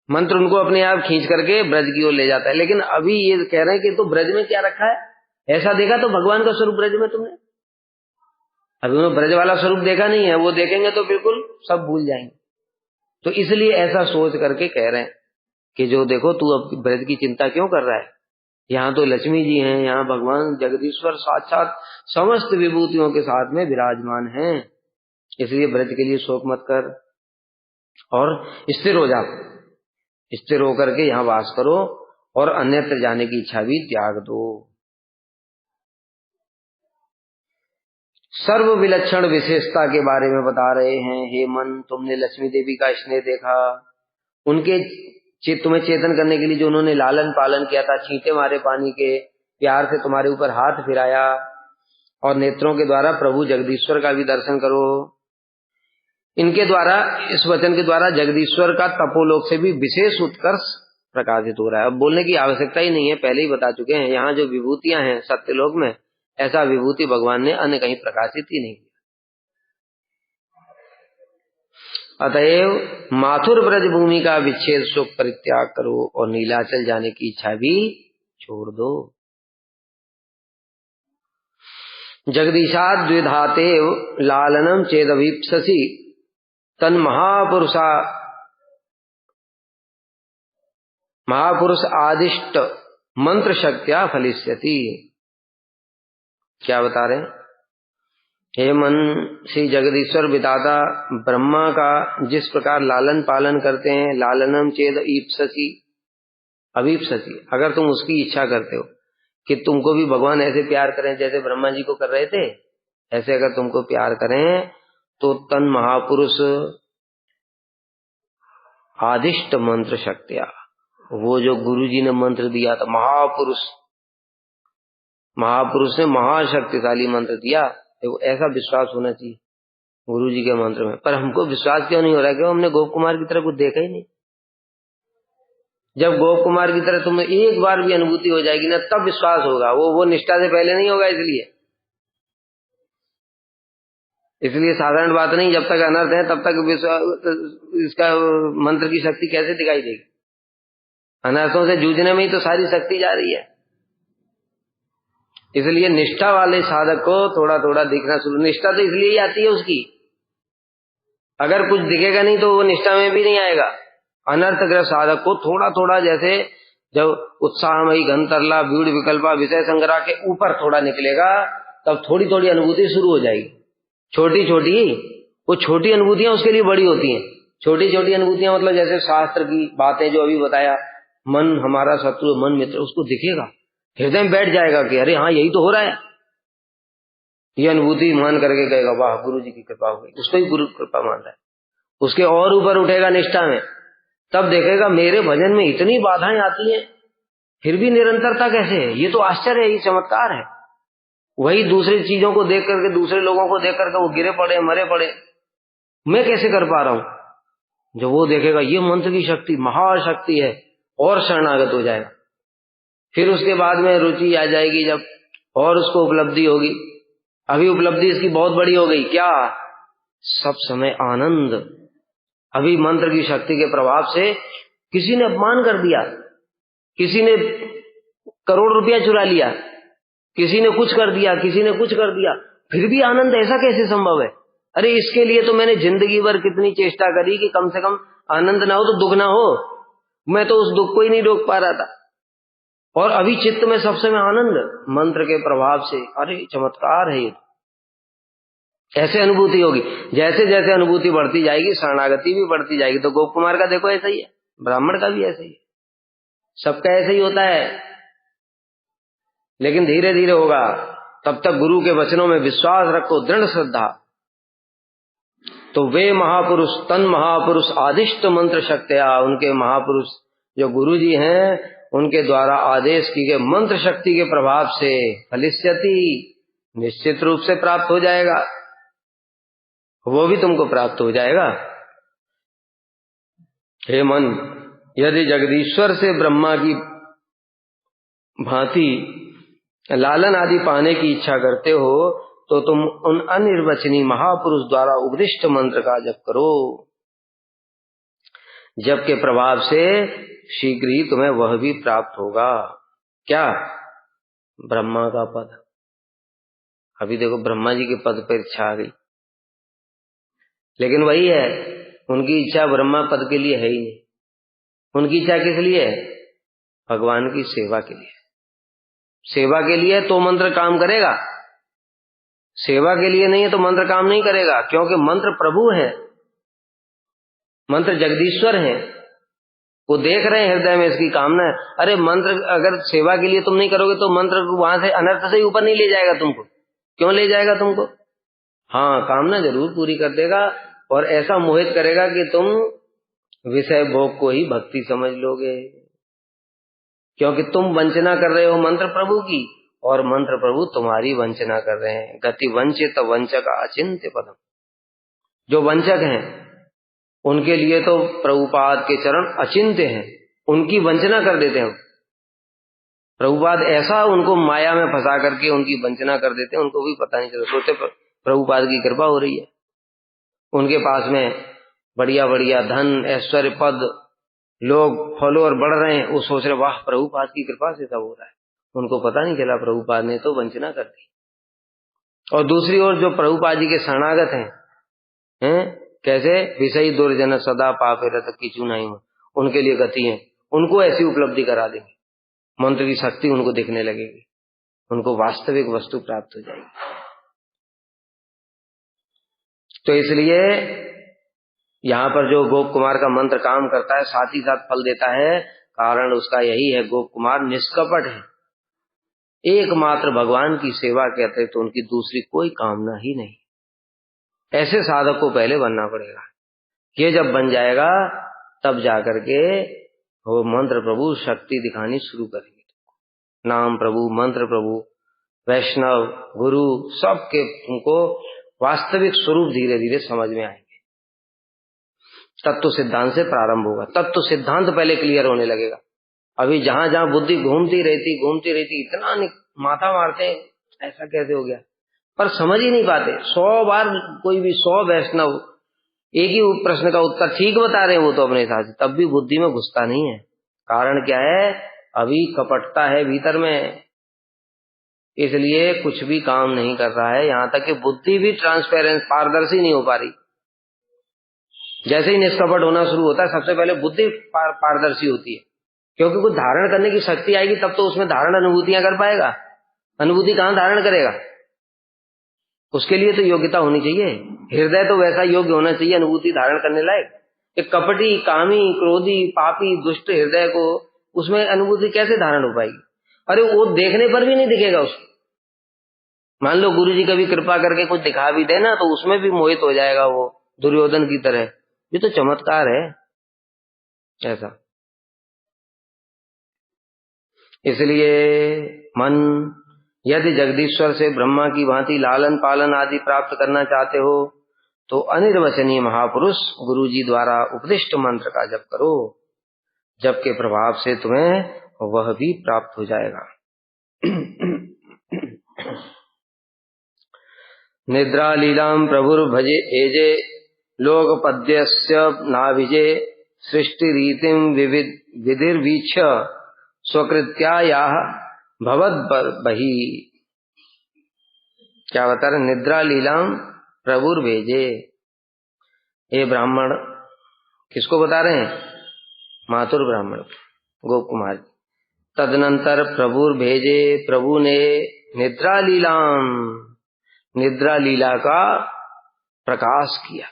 मंत्र उनको अपने आप खींच करके ब्रज की ओर ले जाता है। लेकिन अभी ये कह रहे हैं कि तो ब्रज में क्या रखा है? ऐसा देखा तो भगवान का स्वरूप ब्रज में तुमने? अभी उन्होंने ब्रज वाला स्वरूप देखा नहीं है, वो देखेंगे तो बिल्कुल सब भूल जाएंगे। तो इसलिए ऐसा सोच करके कह रहे हैं कि जो देखो तू अब ब्रज की चिंता क्यों कर रहा है? यहाँ तो लक्ष्मी जी हैं, यहाँ भगवान जगदीश्वर साक्षात समस्त विभूतियों के साथ में विराजमान हैं। इसलिए ब्रज के लिए शोक मत कर और स्थिर हो जा। स्थिर होकर के यहाँ वास करो और अन्यत्र जाने की इच्छा भी त्याग दो। सर्व विलक्षण विशेषता के बारे में बता रहे हैं। हे मन, तुमने लक्ष्मी देवी का स्नेह देखा, उनके तुम्हें चेतन करने के लिए जो उन्होंने लालन पालन किया था, छींटे मारे पानी के, प्यार से तुम्हारे ऊपर हाथ फिराया, और नेत्रों के द्वारा प्रभु जगदीश्वर का भी दर्शन करो। इनके द्वारा, इस वचन के द्वारा जगदीश्वर का तपोलोक से भी विशेष उत्कर्ष प्रकाशित हो रहा है। अब बोलने की आवश्यकता ही नहीं है, पहले ही बता चुके हैं। यहाँ जो विभूतियां हैं सत्यलोक में, ऐसा विभूति भगवान ने अन्य कहीं प्रकाशित ही नहीं किया। अतएव माथुर ब्रज भूमि का विच्छेद शोक परित्याग करो और नीलाचल जाने की इच्छा भी छोड़ दो। जगदीशाद द्विधातेव लालनम चेदभीप्ससि तन महापुरुष आदिष्ट मंत्र शक्त्या फलिष्यति। क्या बता रहे हैं? हे मन, श्री जगदीश्वर विधाता ब्रह्मा का जिस प्रकार लालन पालन करते हैं, लालनम चेद ईप्ससि, अभीप्ससि, अगर तुम उसकी इच्छा करते हो कि तुमको भी भगवान ऐसे प्यार करें जैसे ब्रह्मा जी को कर रहे थे, ऐसे अगर तुमको प्यार करें तो तन महापुरुष आदिष्ट मंत्र शक्तिया, वो जो गुरु जी ने मंत्र दिया था, महापुरुष ने महाशक्तिशाली मंत्र दिया, तो ऐसा विश्वास होना चाहिए गुरु जी के मंत्र में। पर हमको विश्वास क्यों नहीं हो रहा है? क्यों? हमने गोप कुमार की तरह कुछ देखा ही नहीं। जब गोप कुमार की तरह तुम्हें एक बार भी अनुभूति हो जाएगी ना, तब विश्वास होगा। वो निष्ठा से पहले नहीं होगा। इसलिए साधारण बात नहीं, जब तक अनर्थ है तब तक इसका मंत्र की शक्ति कैसे दिखाई देगी? अनर्थों से जूझने में ही तो सारी शक्ति जा रही है। इसलिए निष्ठा वाले साधक को थोड़ा थोड़ा दिखना शुरू, निष्ठा तो इसलिए ही आती है उसकी। अगर कुछ दिखेगा नहीं तो वो निष्ठा में भी नहीं आएगा। अनर्थग्रस्त साधक को थोड़ा थोड़ा, जैसे जब उत्साहमयी घनतरला व्यूढ़ विकल्पा विषय संग्रह के ऊपर थोड़ा निकलेगा, तब थोड़ी थोड़ी अनुभूति शुरू हो जाएगी। छोटी छोटी, वो छोटी अनुभूतियां उसके लिए बड़ी होती हैं। छोटी छोटी अनुभूतियां मतलब जैसे शास्त्र की बातें जो अभी बताया, मन हमारा शत्रु मन मित्र, उसको दिखेगा, हृदय में बैठ जाएगा कि अरे हाँ यही तो हो रहा है। ये अनुभूति मान करके कहेगा वाह गुरु जी की कृपा हो गई, उसको ही गुरु कृपा मान रहा है। उसके और ऊपर उठेगा निष्ठा में, तब देखेगा मेरे भजन में इतनी बाधाएं आती हैं फिर भी निरंतरता कैसे है, ये तो आश्चर्य है, ये चमत्कार है। वही दूसरी चीजों को देख करके, दूसरे लोगों को देख करके वो गिरे पड़े मरे पड़े, मैं कैसे कर पा रहा हूं। जब वो देखेगा ये मंत्र की शक्ति महाशक्ति है, और शरणागत हो जाएगा। फिर उसके बाद में रुचि आ जाएगी जब, और उसको उपलब्धि होगी। अभी उपलब्धि इसकी बहुत बड़ी हो गई, क्या सब समय आनंद। अभी मंत्र की शक्ति के प्रभाव से किसी ने अपमान कर दिया, किसी ने करोड़ रुपया चुरा लिया, किसी ने कुछ कर दिया, किसी ने कुछ कर दिया, फिर भी आनंद, ऐसा कैसे संभव है। अरे इसके लिए तो मैंने जिंदगी भर कितनी चेष्टा करी कि कम से कम आनंद ना हो तो दुख ना हो, मैं तो उस दुख को ही नहीं रोक पा रहा था, और अभी चित्त में सब समय आनंद मंत्र के प्रभाव से। अरे चमत्कार है ये। ऐसे अनुभूति होगी। जैसे जैसे अनुभूति बढ़ती जाएगी शरणागति भी बढ़ती जाएगी। तो गोप कुमार का देखो ऐसा ही है, ब्राह्मण का भी ऐसा ही है, सबका ऐसा ही होता है। लेकिन धीरे धीरे होगा। तब तक गुरु के वचनों में विश्वास रखो, दृढ़ श्रद्धा। तो वे महापुरुष तन महापुरुष आदिष्ट मंत्र शक्तिया, उनके महापुरुष जो गुरु जी हैं उनके द्वारा आदेश की गए मंत्र शक्ति के प्रभाव से फलिष्यति, निश्चित रूप से प्राप्त हो जाएगा, वो भी तुमको प्राप्त हो जाएगा। हे मन, यदि जगदीश्वर से ब्रह्मा की भांति लालन आदि पाने की इच्छा करते हो तो तुम उन अनिर्वचनीय महापुरुष द्वारा उपदिष्ट मंत्र का जप करो। जप के प्रभाव से शीघ्र ही तुम्हें वह भी प्राप्त होगा। क्या? ब्रह्मा का पद। अभी देखो ब्रह्मा जी के पद पर इच्छा आ गई, लेकिन वही है, उनकी इच्छा ब्रह्मा पद के लिए है ही नहीं। उनकी इच्छा किस लिए है? भगवान की सेवा के लिए। सेवा के लिए तो मंत्र काम करेगा, सेवा के लिए नहीं है तो मंत्र काम नहीं करेगा, क्योंकि मंत्र प्रभु है, मंत्र जगदीश्वर है, वो देख रहे हैं हृदय में इसकी कामना है। अरे मंत्र अगर सेवा के लिए तुम नहीं करोगे तो मंत्र वहां से अनर्थ से ऊपर नहीं ले जाएगा तुमको। क्यों ले जाएगा तुमको? हाँ, कामना जरूर पूरी कर देगा, और ऐसा मोहित करेगा कि तुम विषय भोग को ही भक्ति समझ लोगे, क्योंकि तुम वंचना कर रहे हो मंत्र प्रभु की, और मंत्र प्रभु तुम्हारी वंचना कर रहे हैं। गति वंचित वंचक अचिंत्य पदम। जो वंचक हैं उनके लिए तो प्रभुपाद के चरण अचिंत्य हैं, उनकी वंचना कर देते हैं प्रभुपाद। ऐसा उनको माया में फंसा करके उनकी वंचना कर देते हैं, उनको भी पता नहीं चलता, सोचते प्रभुपाद की कृपा हो रही है, उनके पास में बढ़िया बढ़िया धन ऐश्वर्य पद, लोग फॉलोअर बढ़ रहे हैं, वो सोच रहे वाह प्रभुपाद की कृपा से सब हो रहा है। उनको पता नहीं चला प्रभुपाद ने तो वंचना कर दी। और दूसरी ओर जो प्रभुपाद जी के शरणागत हैं, कैसे? विषयी दुर्जन सदा पापे रत किचु नहीं, उनके लिए गति है, उनको ऐसी उपलब्धि करा देंगे, मंत्र की शक्ति उनको दिखने लगेगी, उनको वास्तविक वस्तु प्राप्त हो जाएगी। तो इसलिए यहाँ पर जो गोप कुमार का मंत्र काम करता है, साथ ही साथ फल देता है, कारण उसका यही है, गोप कुमार निष्कपट है, एकमात्र भगवान की सेवा के अतिरिक्त तो उनकी दूसरी कोई कामना ही नहीं। ऐसे साधक को पहले बनना पड़ेगा। ये जब बन जाएगा तब जाकर के वो मंत्र प्रभु शक्ति दिखानी शुरू करेंगे। नाम प्रभु, मंत्र प्रभु, वैष्णव, गुरु, सबके तुमको वास्तविक स्वरूप धीरे धीरे समझ में आएंगे। तत्व सिद्धांत से प्रारंभ होगा, तत्व सिद्धांत पहले क्लियर होने लगेगा। अभी जहां जहां बुद्धि घूमती रहती, इतना माथा मारते हैं ऐसा कैसे हो गया, पर समझ ही नहीं पाते। 100 बार कोई भी 100 वैष्णव एक ही प्रश्न का उत्तर ठीक बता रहे हैं वो तो अपने हिसाब से, तब भी बुद्धि में घुसता नहीं है। कारण क्या है? अभी कपटता है भीतर में, इसलिए कुछ भी काम नहीं कर रहा है। यहां तक कि बुद्धि भी ट्रांसपेरेंट, पारदर्शी नहीं हो पा रही। जैसे ही निष्कपट होना शुरू होता है, सबसे पहले बुद्धि पारदर्शी होती है क्योंकि कुछ धारण करने की शक्ति आएगी तब तो उसमें धारण अनुभूतियां कर पाएगा। अनुभूति कहां धारण करेगा? उसके लिए तो योग्यता होनी चाहिए। हृदय तो वैसा योग्य होना चाहिए अनुभूति धारण करने लायक। एक कपटी, कामी, क्रोधी, पापी, दुष्ट हृदय को उसमें अनुभूति कैसे धारण हो पाएगी? अरे वो देखने पर भी नहीं दिखेगा उसको। मान लो गुरु जी कभी कृपा करके कुछ दिखा भी देना तो उसमें भी मोहित हो जाएगा वो, दुर्योधन की तरह। ये तो चमत्कार है ऐसा। इसलिए मन यदि जगदीश्वर से ब्रह्मा की भांति लालन पालन आदि प्राप्त करना चाहते हो तो अनिर्वचनीय महापुरुष गुरु जी द्वारा उपदिष्ट मंत्र का जप करो। जप के प्रभाव से तुम्हें वह भी प्राप्त हो जाएगा। निद्रा लीलाम प्रभुर भजे एजे लोकपद्यस्य नाभिजे सृष्टि रीतिम विधिर्वीक्ष स्वकृत्या भवद बही। क्या बता रहे? निद्रा लीलाम प्रभुर भेजे। ये ब्राह्मण किसको बता रहे हैं? माथुर ब्राह्मण, गोप कुमार। तदनंतर प्रभुर भेजे, प्रभु ने निद्रा लीलाम, निद्रा लीला का प्रकाश किया।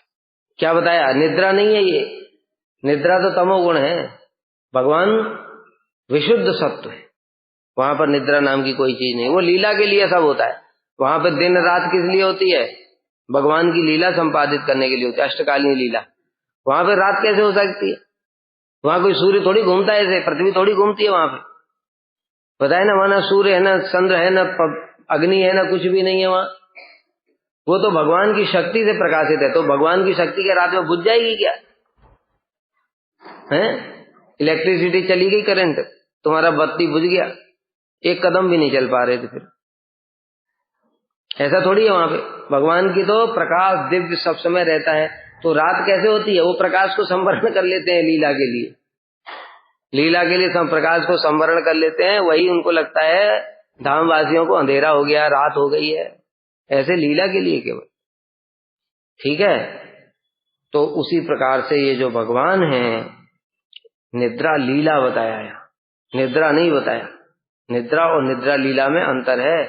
क्या बताया? निद्रा नहीं है ये, निद्रा तो तमोगुण है, भगवान विशुद्ध सत्व है। वहां पर निद्रा नाम की कोई चीज नहीं। वो लीला के लिए सब होता है। वहां पर दिन रात किस लिए होती है? भगवान की लीला संपादित करने के लिए होती है, अष्टकालीन लीला। वहां पर रात कैसे हो सकती है? वहां कोई सूर्य थोड़ी घूमता है, ऐसे पृथ्वी थोड़ी घूमती है वहां पे। पता है ना, वहां ना सूर्य है, ना चंद्र है, ना अग्नि है, ना कुछ भी नहीं है वहां। वो तो भगवान की शक्ति से प्रकाशित है। तो भगवान की शक्ति के रात में बुझ जाएगी क्या? है इलेक्ट्रिसिटी चली गई, करंट, तुम्हारा बत्ती बुझ गया, एक कदम भी नहीं चल पा रहे थे, फिर ऐसा थोड़ी है वहां पे। भगवान की तो प्रकाश दिव्य सब समय रहता है। तो रात कैसे होती है? वो प्रकाश को संवरण कर लेते हैं लीला के लिए, लीला के लिए सब प्रकाश को संवरण कर लेते हैं। वही उनको लगता है धामवासियों को अंधेरा हो गया, रात हो गई है, ऐसे लीला के लिए केवल। ठीक है, तो उसी प्रकार से ये जो भगवान है, निद्रा लीला बताया है, निद्रा नहीं बताया। निद्रा और निद्रा लीला में अंतर है।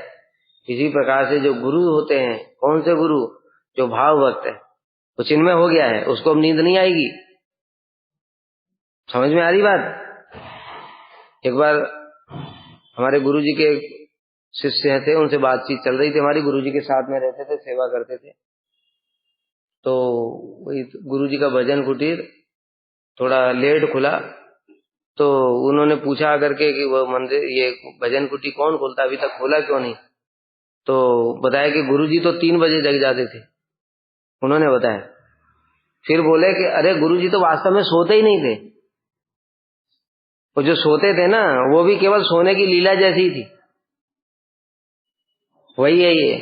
इसी प्रकार से जो गुरु होते हैं, कौन से गुरु? जो भाव भक्त है, वो चिन्मय हो गया है, उसको अब नींद नहीं आएगी। समझ में आ रही बात? एक बार हमारे गुरुजी के शिष्य थे, उनसे बातचीत चल रही थी हमारी। गुरुजी के साथ में रहते थे, सेवा करते थे। तो वही गुरुजी का भजन कुटीर थोड़ा लेट खुला, तो उन्होंने पूछा करके कि वो मंदिर, ये भजन कुटीर कौन खोलता, अभी तक खोला क्यों नहीं? तो बताया कि गुरुजी तो 3 बजे जग जाते थे, उन्होंने बताया। फिर बोले कि अरे गुरुजी तो वास्तव में सोते ही नहीं थे, वो जो सोते थे ना, वो भी केवल सोने की लीला जैसी थी। वही है ये,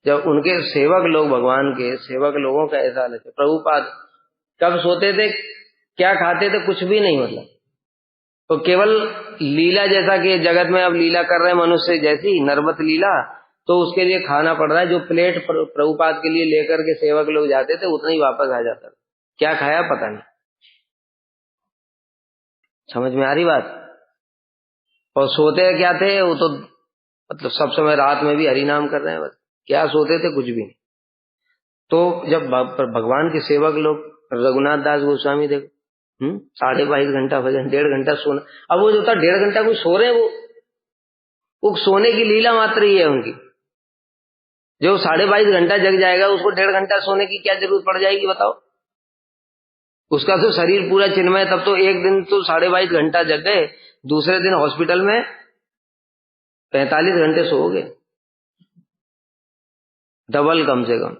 जब उनके सेवक लोग, भगवान के सेवक लोगों का ऐसा हालत है। प्रभुपाद कब सोते थे, क्या खाते थे, कुछ भी नहीं, मतलब तो केवल लीला, जैसा कि जगत में अब लीला कर रहे हैं मनुष्य जैसी नरवत लीला, तो उसके लिए खाना पड़ रहा है। जो प्लेट प्रभुपाद के लिए लेकर के सेवक लोग जाते थे, उतना ही वापस आ जाता था। क्या खाया पता नहीं। समझ में आ रही बात? और सोते क्या थे वो तो, मतलब सब समय रात में भी हरि नाम कर रहे हैं, बस क्या सोते थे, कुछ भी नहीं। तो जब भगवान के सेवक लोग, रघुनाथ दास गोस्वामी देखो, 22.5 घंटा भजन, 1.5 घंटा सोना। अब वो जो था 1.5 घंटा कोई सो रहे हैं, वो सोने की लीला मात्र ही है उनकी। जो 22.5 घंटा जग जाएगा, उसको 1.5 घंटा सोने की क्या जरूरत पड़ जाएगी बताओ? उसका तो शरीर पूरा चिन्मय। तब तो एक दिन तो 22.5 घंटा जग गए, दूसरे दिन हॉस्पिटल में 45 घंटे सोओगे, डबल कम से कम।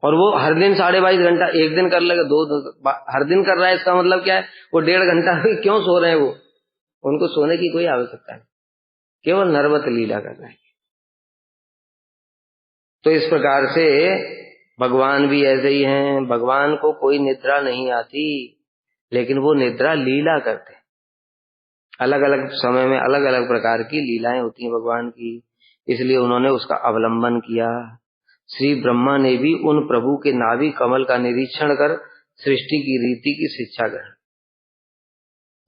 और वो हर दिन 22.5 घंटा, एक दिन कर लेगा, 2 हर दिन कर रहा है, इसका मतलब क्या है? वो 1.5 घंटा क्यों सो रहे हैं? वो उनको सोने की कोई आवश्यकता नहीं, केवल नरवत लीला कर रहे हैं। तो इस प्रकार से भगवान भी ऐसे ही हैं। भगवान को कोई निद्रा नहीं आती, लेकिन वो निद्रा लीला करते हैं। अलग अलग समय में अलग अलग प्रकार की लीलाएं होती हैं भगवान की, इसलिए उन्होंने उसका अवलंबन किया। श्री ब्रह्मा ने भी उन प्रभु के नाभि कमल का निरीक्षण कर सृष्टि की रीति की शिक्षा ग्रहण।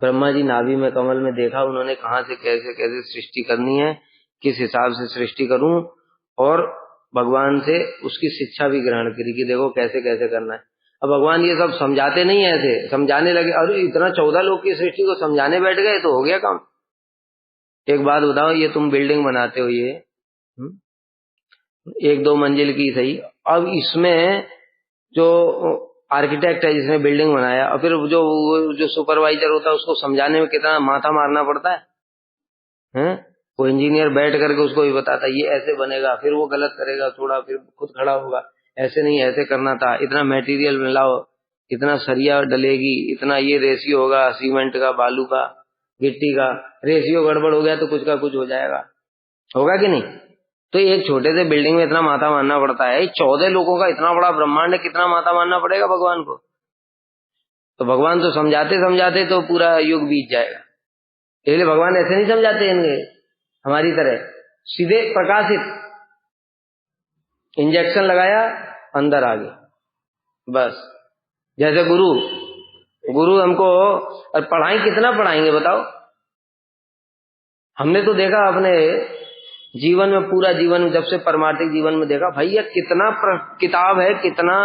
ब्रह्मा जी नाभि में कमल में देखा उन्होंने, कहाँ से कैसे कैसे सृष्टि करनी है, किस हिसाब से सृष्टि करूं, और भगवान से उसकी शिक्षा भी ग्रहण करी कि देखो कैसे कैसे करना है। अब भगवान ये सब समझाते नहीं है, ऐसे समझाने लगे, अरे इतना 14 लोग की सृष्टि को समझाने बैठ गए तो हो गया काम। एक बात बताओ, ये तुम बिल्डिंग बनाते हो, ये 1-2 मंजिल की सही, अब इसमें जो आर्किटेक्ट है जिसने बिल्डिंग बनाया, और फिर जो सुपरवाइजर होता है उसको समझाने में कितना माथा मारना पड़ता है? वो इंजीनियर बैठ करके उसको भी बताता है ये ऐसे बनेगा, फिर वो गलत करेगा थोड़ा, फिर खुद खड़ा होगा, ऐसे नहीं ऐसे करना था, इतना मटेरियल मिलाओ, इतना सरिया डलेगी, इतना ये रेशियो होगा, सीमेंट का, बालू का, गिट्टी का, रेशियो गड़बड़ हो गया तो कुछ का कुछ हो जाएगा, होगा कि नहीं? तो एक छोटे से बिल्डिंग में इतना माथा मारना पड़ता है, 14 लोगों का इतना बड़ा ब्रह्मांड, कितना माथा मारना पड़ेगा भगवान को। तो भगवान तो समझाते समझाते तो पूरा युग बीत जाएगा, इसलिए भगवान ऐसे नहीं समझाते इनके हमारी तरह, सीधे प्रकाशित, इंजेक्शन लगाया अंदर आ गया, बस। जैसे गुरु हमको, और पढ़ाई कितना पढ़ाएंगे बताओ? हमने तो देखा अपने जीवन में, पूरा जीवन जब से परमार्थिक जीवन में देखा, भैया कितना किताब है, कितना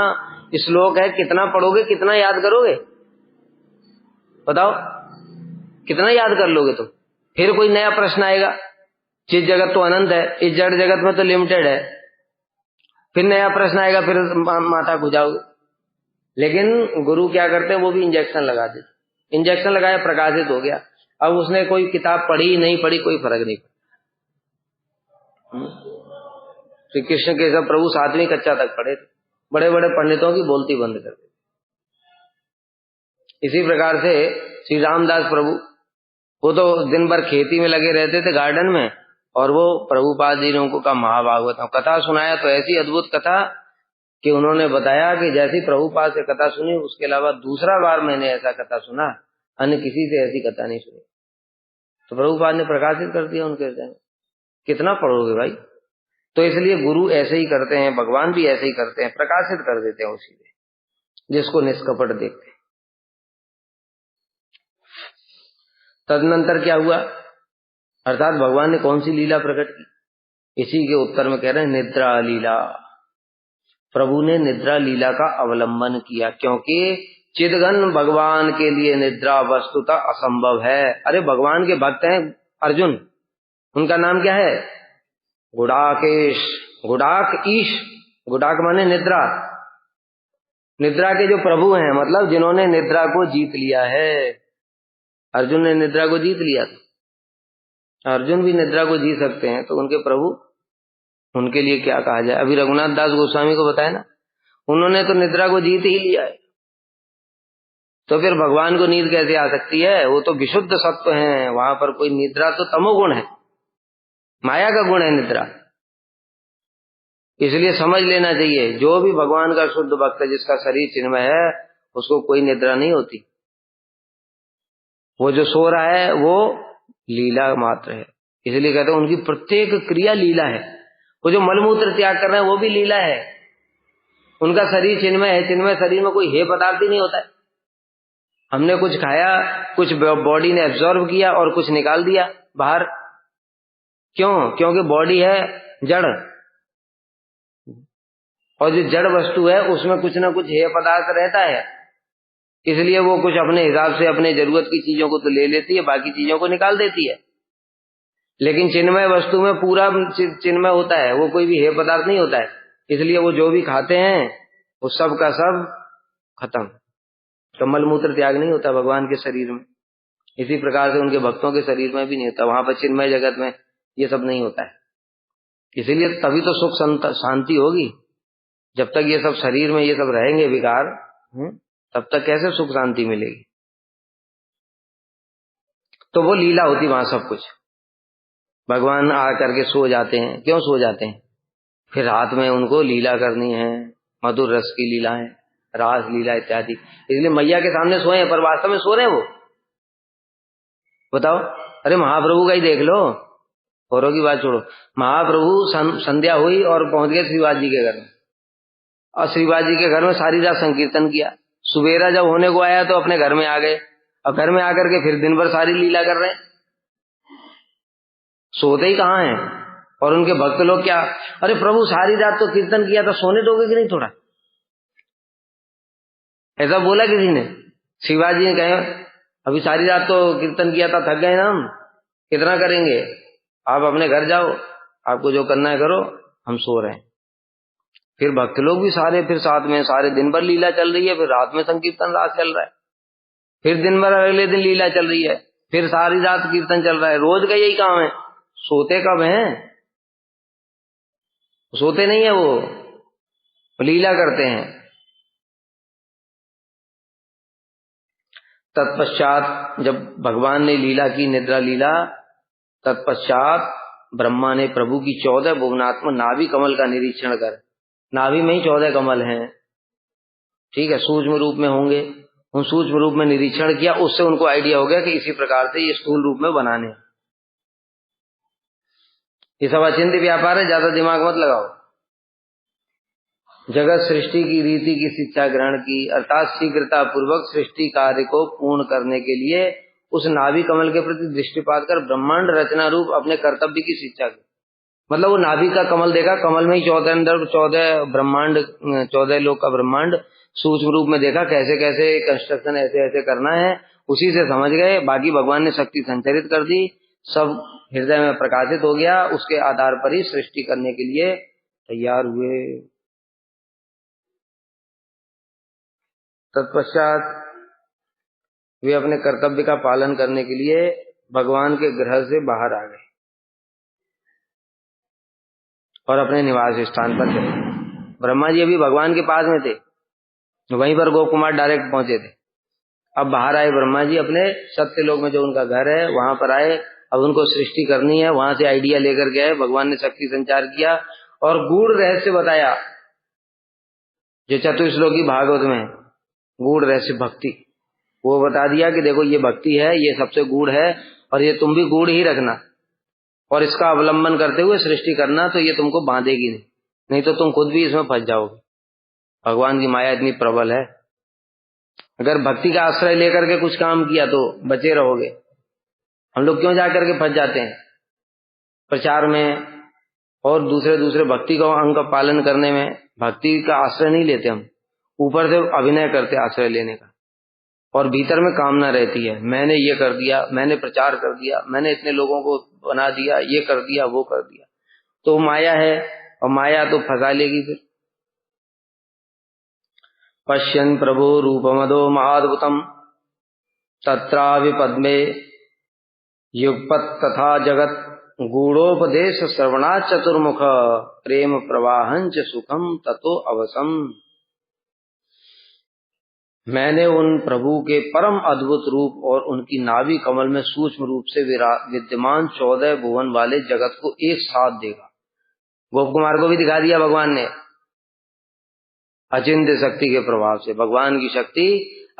श्लोक है, कितना पढ़ोगे, कितना याद करोगे बताओ? कितना याद कर लोगे तुम? फिर कोई नया प्रश्न आएगा, चित जगत तो अनंत है, इस जड़ जगत में तो लिमिटेड है, फिर नया प्रश्न आएगा, फिर माथा खुजाओगे। लेकिन गुरु क्या करते हैं, वो भी इंजेक्शन लगा देते, इंजेक्शन लगाया प्रकाशित हो गया। अब उसने कोई किताब पढ़ी नहीं पढ़ी कोई फर्क नहीं पड़ता। श्री कृष्ण के सब प्रभु 7वीं कक्षा तक पढ़े थे, बड़े बड़े पंडितों की बोलती बंद कर दी। इसी प्रकार से श्री रामदास प्रभु, वो तो दिन भर खेती में लगे रहते थे, गार्डन में, और वो प्रभुपाद जी ने उनको का महाभागवत कथा सुनाया, तो ऐसी अद्भुत कथा कि उन्होंने बताया कि जैसी प्रभुपाद से कथा सुनी, उसके अलावा दूसरा बार मैंने ऐसा कथा सुना, अन्य किसी से ऐसी कथा नहीं सुनी। तो प्रभुपाद ने प्रकाशित कर दिया उनके हृदय में। कितना पढ़ोगे भाई? तो इसलिए गुरु ऐसे ही करते हैं, भगवान भी ऐसे ही करते हैं, प्रकाशित कर देते हैं उसी में, जिसको निष्कपट देखते हैं। तदनंतर क्या हुआ, अर्थात भगवान ने कौन सी लीला प्रकट की, इसी के उत्तर में कह रहे हैं निद्रा लीला। प्रभु ने निद्रा लीला का अवलंबन किया, क्योंकि चिदघन भगवान के लिए निद्रा वस्तुतः असंभव है। अरे भगवान के भक्त हैं अर्जुन, उनका नाम क्या है? गुडाकेश, गुडाक ईश, गुडाक माने निद्रा, निद्रा के जो प्रभु हैं, मतलब जिन्होंने निद्रा को जीत लिया है। अर्जुन ने निद्रा को जीत लिया था, अर्जुन भी निद्रा को जी सकते हैं, तो उनके प्रभु, उनके लिए क्या कहा जाए। अभी रघुनाथ दास गोस्वामी को बताया ना, उन्होंने तो निद्रा को जीत ही लिया है, तो फिर भगवान को नींद कैसे आ सकती है? वो तो विशुद्ध सत्व है, वहां पर कोई निद्रा तो तमोगुण है, माया का गुण है निद्रा। इसलिए समझ लेना चाहिए, जो भी भगवान का शुद्ध भक्त है, जिसका शरीर चिन्मय है, उसको कोई निद्रा नहीं होती। वो जो सो रहा है वो लीला मात्र है, इसलिए कहते हैं उनकी प्रत्येक क्रिया लीला है। वो जो मलमूत्र त्याग कर रहे हैं वो भी लीला है। उनका शरीर चिन्मय है, चिन्मय शरीर में कोई हे पदार्थ ही नहीं होता है। हमने कुछ खाया, कुछ बॉडी ने एब्जॉर्ब किया और कुछ निकाल दिया बाहर, क्यों? क्योंकि बॉडी है जड़, और जो जड़ वस्तु है उसमें कुछ ना कुछ हेय पदार्थ रहता है, इसलिए वो कुछ अपने हिसाब से अपने जरूरत की चीजों को तो ले लेती है, बाकी चीजों को निकाल देती है। लेकिन चिन्मय वस्तु में पूरा चिन्मय होता है, वो कोई भी हेय पदार्थ नहीं होता है, इसलिए वो जो भी खाते हैं वो सब का सब खत्म। तो मलमूत्र त्याग नहीं होता भगवान के शरीर में, इसी प्रकार से उनके भक्तों के शरीर में भी नहीं होता, वहां पर चिन्मय जगत में ये सब नहीं होता है। इसीलिए तभी तो सुख शांति होगी। जब तक ये सब शरीर में ये सब रहेंगे विकार, तब तक कैसे सुख शांति मिलेगी? तो वो लीला होती वहां सब कुछ। भगवान आ करके सो जाते हैं, क्यों सो जाते हैं? फिर रात में उनको लीला करनी है, मधुर रस की लीला है, रास लीला इत्यादि, इसलिए मैया के सामने सोए हैं, पर वास्तव में सो रहे हैं वो? बताओ। अरे महाप्रभु का ही देख लो, औरों की बात छोड़ो। महाप्रभु संध्या हुई और पहुंच गए श्रीवास जी के घर में, और श्रीवास जी के घर में सारी रात संकीर्तन किया। सुबेरा जब होने को आया तो अपने घर में आ गए। और घर में आकर के फिर दिन भर सारी लीला कर रहे हैं, सोते ही कहाँ हैं। और उनके भक्त लोग क्या, अरे प्रभु सारी रात तो कीर्तन किया था, सोने दोगे कि नहीं थोड़ा, ऐसा बोला किसी ने। शिवाजी ने कहे अभी सारी रात तो कीर्तन किया था, थक गए ना हम, कितना करेंगे, आप अपने घर जाओ, आपको जो करना है करो, हम सो रहे हैं। फिर भक्त लोग भी सारे फिर साथ में, सारे दिन भर लीला चल रही है, फिर रात में संकीर्तन रात चल रहा है, फिर दिन भर अगले दिन लीला चल रही है, फिर सारी रात कीर्तन चल रहा है। रोज का यही काम है। सोते कब हैं? सोते नहीं है, वो लीला करते हैं। तत्पश्चात जब भगवान ने लीला की, निद्रा लीला, तत्पश्चात ब्रह्मा ने प्रभु की 14 भुवनात्मक नाभि कमल का निरीक्षण कर, नाभि में ही 14 कमल हैं, ठीक है, सूक्ष्म रूप में होंगे, उन सूक्ष्म रूप में निरीक्षण किया, उससे उनको आइडिया हो गया कि इसी प्रकार से ये स्थूल रूप में बनाने। ये सब अचिंत्य व्यापार है, ज्यादा दिमाग मत लगाओ। जगत सृष्टि की रीति की शिक्षा ग्रहण की, अर्थात शीघ्रता पूर्वक सृष्टि कार्य को पूर्ण करने के लिए उस नाभि कमल के प्रति दृष्टिपात कर ब्रह्मांड रचना रूप अपने कर्तव्य की शिक्षा की। मतलब वो नाभि का कमल देखा, कमल में ही 14 अंदर 14 ब्रह्मांड, 14 लोक का ब्रह्मांड सूक्ष्म रूप में देखा, कैसे कैसे कंस्ट्रक्शन ऐसे ऐसे करना है, उसी से समझ गए। बाकी भगवान ने शक्ति संचरित कर दी, सब हृदय में प्रकाशित हो गया, उसके आधार पर ही सृष्टि करने के लिए तैयार हुए। तत्पश्चात वे अपने कर्तव्य का पालन करने के लिए भगवान के ग्रह से बाहर आ गए और अपने निवास स्थान पर चले। ब्रह्मा जी अभी भगवान के पास में थे, वहीं पर गोप कुमार डायरेक्ट पहुंचे थे। अब बाहर आए ब्रह्मा जी, अपने सत्यलोक में जो उनका घर है वहां पर आए। अब उनको सृष्टि करनी है, वहां से आइडिया लेकर गए, भगवान ने शक्ति संचार किया और गूढ़ रहस्य बताया, जो चतुश्लोकी भागवत में गूढ़ रहस्य भक्ति, वो बता दिया कि देखो ये भक्ति है, ये सबसे गूढ़ है, और ये तुम भी गूढ़ ही रखना, और इसका अवलंबन करते हुए सृष्टि करना, तो ये तुमको बांधेगी नहीं तो तुम खुद भी इसमें फंस जाओगे। भगवान की माया इतनी प्रबल है, अगर भक्ति का आश्रय लेकर के कुछ काम किया तो बचे रहोगे। हम लोग क्यों जाकर के फंस जाते हैं प्रचार में और दूसरे भक्ति का अंग का पालन करने में? भक्ति का आश्रय नहीं लेते हम, ऊपर से अभिनय करते आश्रय लेने का, और भीतर में कामना रहती है, मैंने ये कर दिया, मैंने प्रचार कर दिया, मैंने इतने लोगों को बना दिया, ये कर दिया, वो कर दिया। तो माया है, और माया तो फंसा लेगी फिर। पश्यन् प्रभो रूपमदो महाद्भुतम् तत्राविपद्मे युगपत् तथा जगत गूढ़ोपदेश श्रवणा चतुर्मुख प्रेम प्रवाहंच सुखम ततो अवसम। मैंने उन प्रभु के परम अद्भुत रूप और उनकी नाभि कमल में सूक्ष्म रूप से विद्यमान 14 भुवन वाले जगत को एक साथ देखा। गोप कुमार को भी दिखा दिया भगवान ने, अचिंत्य शक्ति के प्रभाव से। भगवान की शक्ति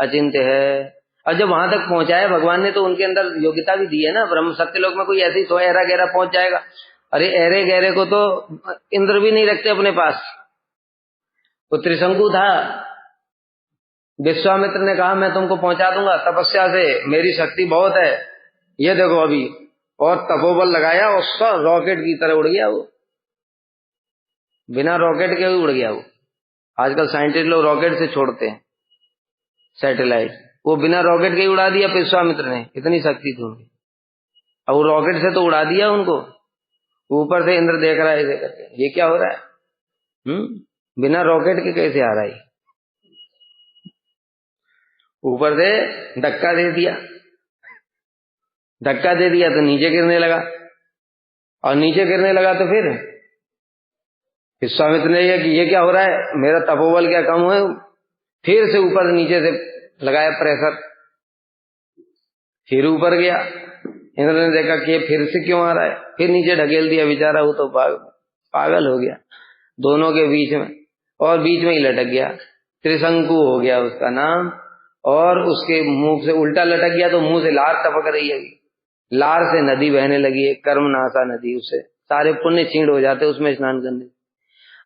अचिंत्य है, और जब वहां तक पहुंचाया भगवान ने तो उनके अंदर योग्यता भी दी है ना। ब्रह्म सत्यलोक में कोई ऐसे ही तो एरा गहरा पहुंच जाएगा? अरे एरे गहरे को तो इंद्र भी नहीं रखते अपने पास। वो त्रिशंकु था, विश्वामित्र ने कहा मैं तुमको पहुंचा दूंगा तपस्या से, मेरी शक्ति बहुत है, ये देखो अभी, और तपोबल लगाया और सब रॉकेट की तरह उड़ गया वो, बिना रॉकेट के उड़ गया वो। आजकल साइंटिस्ट लोग रॉकेट से छोड़ते हैं सैटेलाइट, वो बिना रॉकेट के ही उड़ा दिया विश्वामित्र ने, इतनी शक्ति थी उनकी। अब वो रॉकेट से तो उड़ा दिया उनको, ऊपर से इंद्र देख रहा है ऐसे करके, ये क्या हो रहा है, बिना रॉकेट के कैसे आ रहा है? ऊपर से धक्का दे दिया, धक्का दे दिया तो नीचे गिरने लगा, और नीचे गिरने लगा तो फिर विश्वामित्र ने ये क्या हो रहा है, मेरा तपोबल क्या कम है? फिर से ऊपर नीचे से लगाया प्रेशर, फिर ऊपर गया। इंद्र ने देखा कि ये फिर से क्यों आ रहा है, फिर नीचे ढकेल दिया। बेचारा वो तो पागल हो गया दोनों के बीच में, और बीच में ही लटक गया। त्रिशंकु हो गया उसका नाम, और उसके मुंह से उल्टा लटक गया तो मुंह से लार टपक रही है, लार से नदी बहने लगी है, कर्मनाशा नदी, उससे सारे पुण्य छींड़ हो जाते उसमें स्नान करने।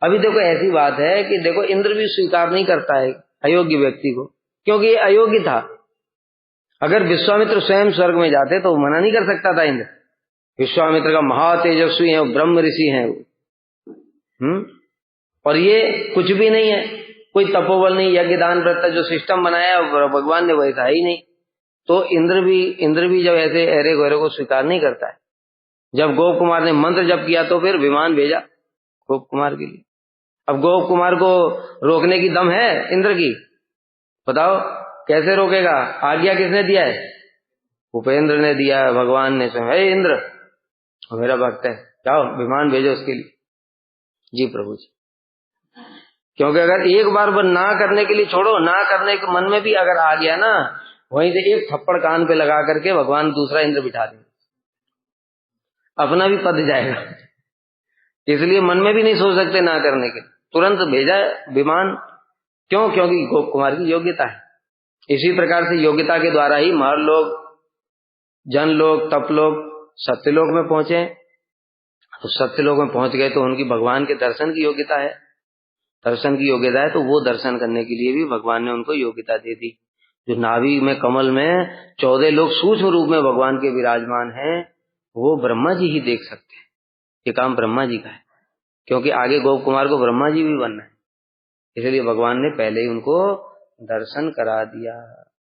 अभी देखो ऐसी बात है कि देखो इंद्र भी स्वीकार नहीं करता है अयोग्य व्यक्ति को, क्योंकि ये अयोग्य था। अगर विश्वामित्र स्वयं स्वर्ग में जाते तो मना नहीं कर सकता था इंद्र। विश्वामित्र का महातेजस्वी है, ब्रह्म ऋषि है वो। और ये कुछ भी नहीं है, कोई तपोबल नहीं, यज्ञ दान व्रत जो सिस्टम बनाया भगवान ने वैसा ही नहीं। तो इंद्र भी जब ऐसे अरे गौरे को स्वीकार नहीं करता है। जब गोप कुमार ने मंत्र जप किया तो फिर विमान भेजा गोप कुमार के लिए। अब गोप कुमार को रोकने की दम है इंद्र की? बताओ कैसे रोकेगा? आज्ञा किसने दिया है? उपेंद्र ने दिया है, भगवान ने स्वयं। हे इंद्र, मेरा भक्त है, जाओ विमान भेजो उसके लिए। जी प्रभु जी। क्योंकि अगर एक बार वो ना करने के लिए छोड़ो, ना करने के मन में भी अगर आ गया ना, वहीं से एक थप्पड़ कान पे लगा करके भगवान दूसरा इंद्र बिठा देंगे, अपना भी पद जाएगा। इसलिए मन में भी नहीं सोच सकते ना करने के, तुरंत भेजा विमान। क्यों? क्योंकि गोप कुमार की योग्यता है। इसी प्रकार से योग्यता के द्वारा ही महर लोग, जन लोग, तप लोग सत्यलोक में पहुंचे। तो सत्यलोक में पहुंच गए तो उनकी भगवान के दर्शन की योग्यता है। दर्शन की योग्यता है तो वो दर्शन करने के लिए भी भगवान ने उनको योग्यता दे दी। जो नाभि में कमल में 14 लोग सूक्ष्म रूप में भगवान के विराजमान हैं, वो ब्रह्मा जी ही देख सकते हैं। ये काम ब्रह्मा जी का है, क्योंकि आगे गोप कुमार को ब्रह्मा जी भी बनना है। इसलिए भगवान ने पहले ही उनको दर्शन करा दिया।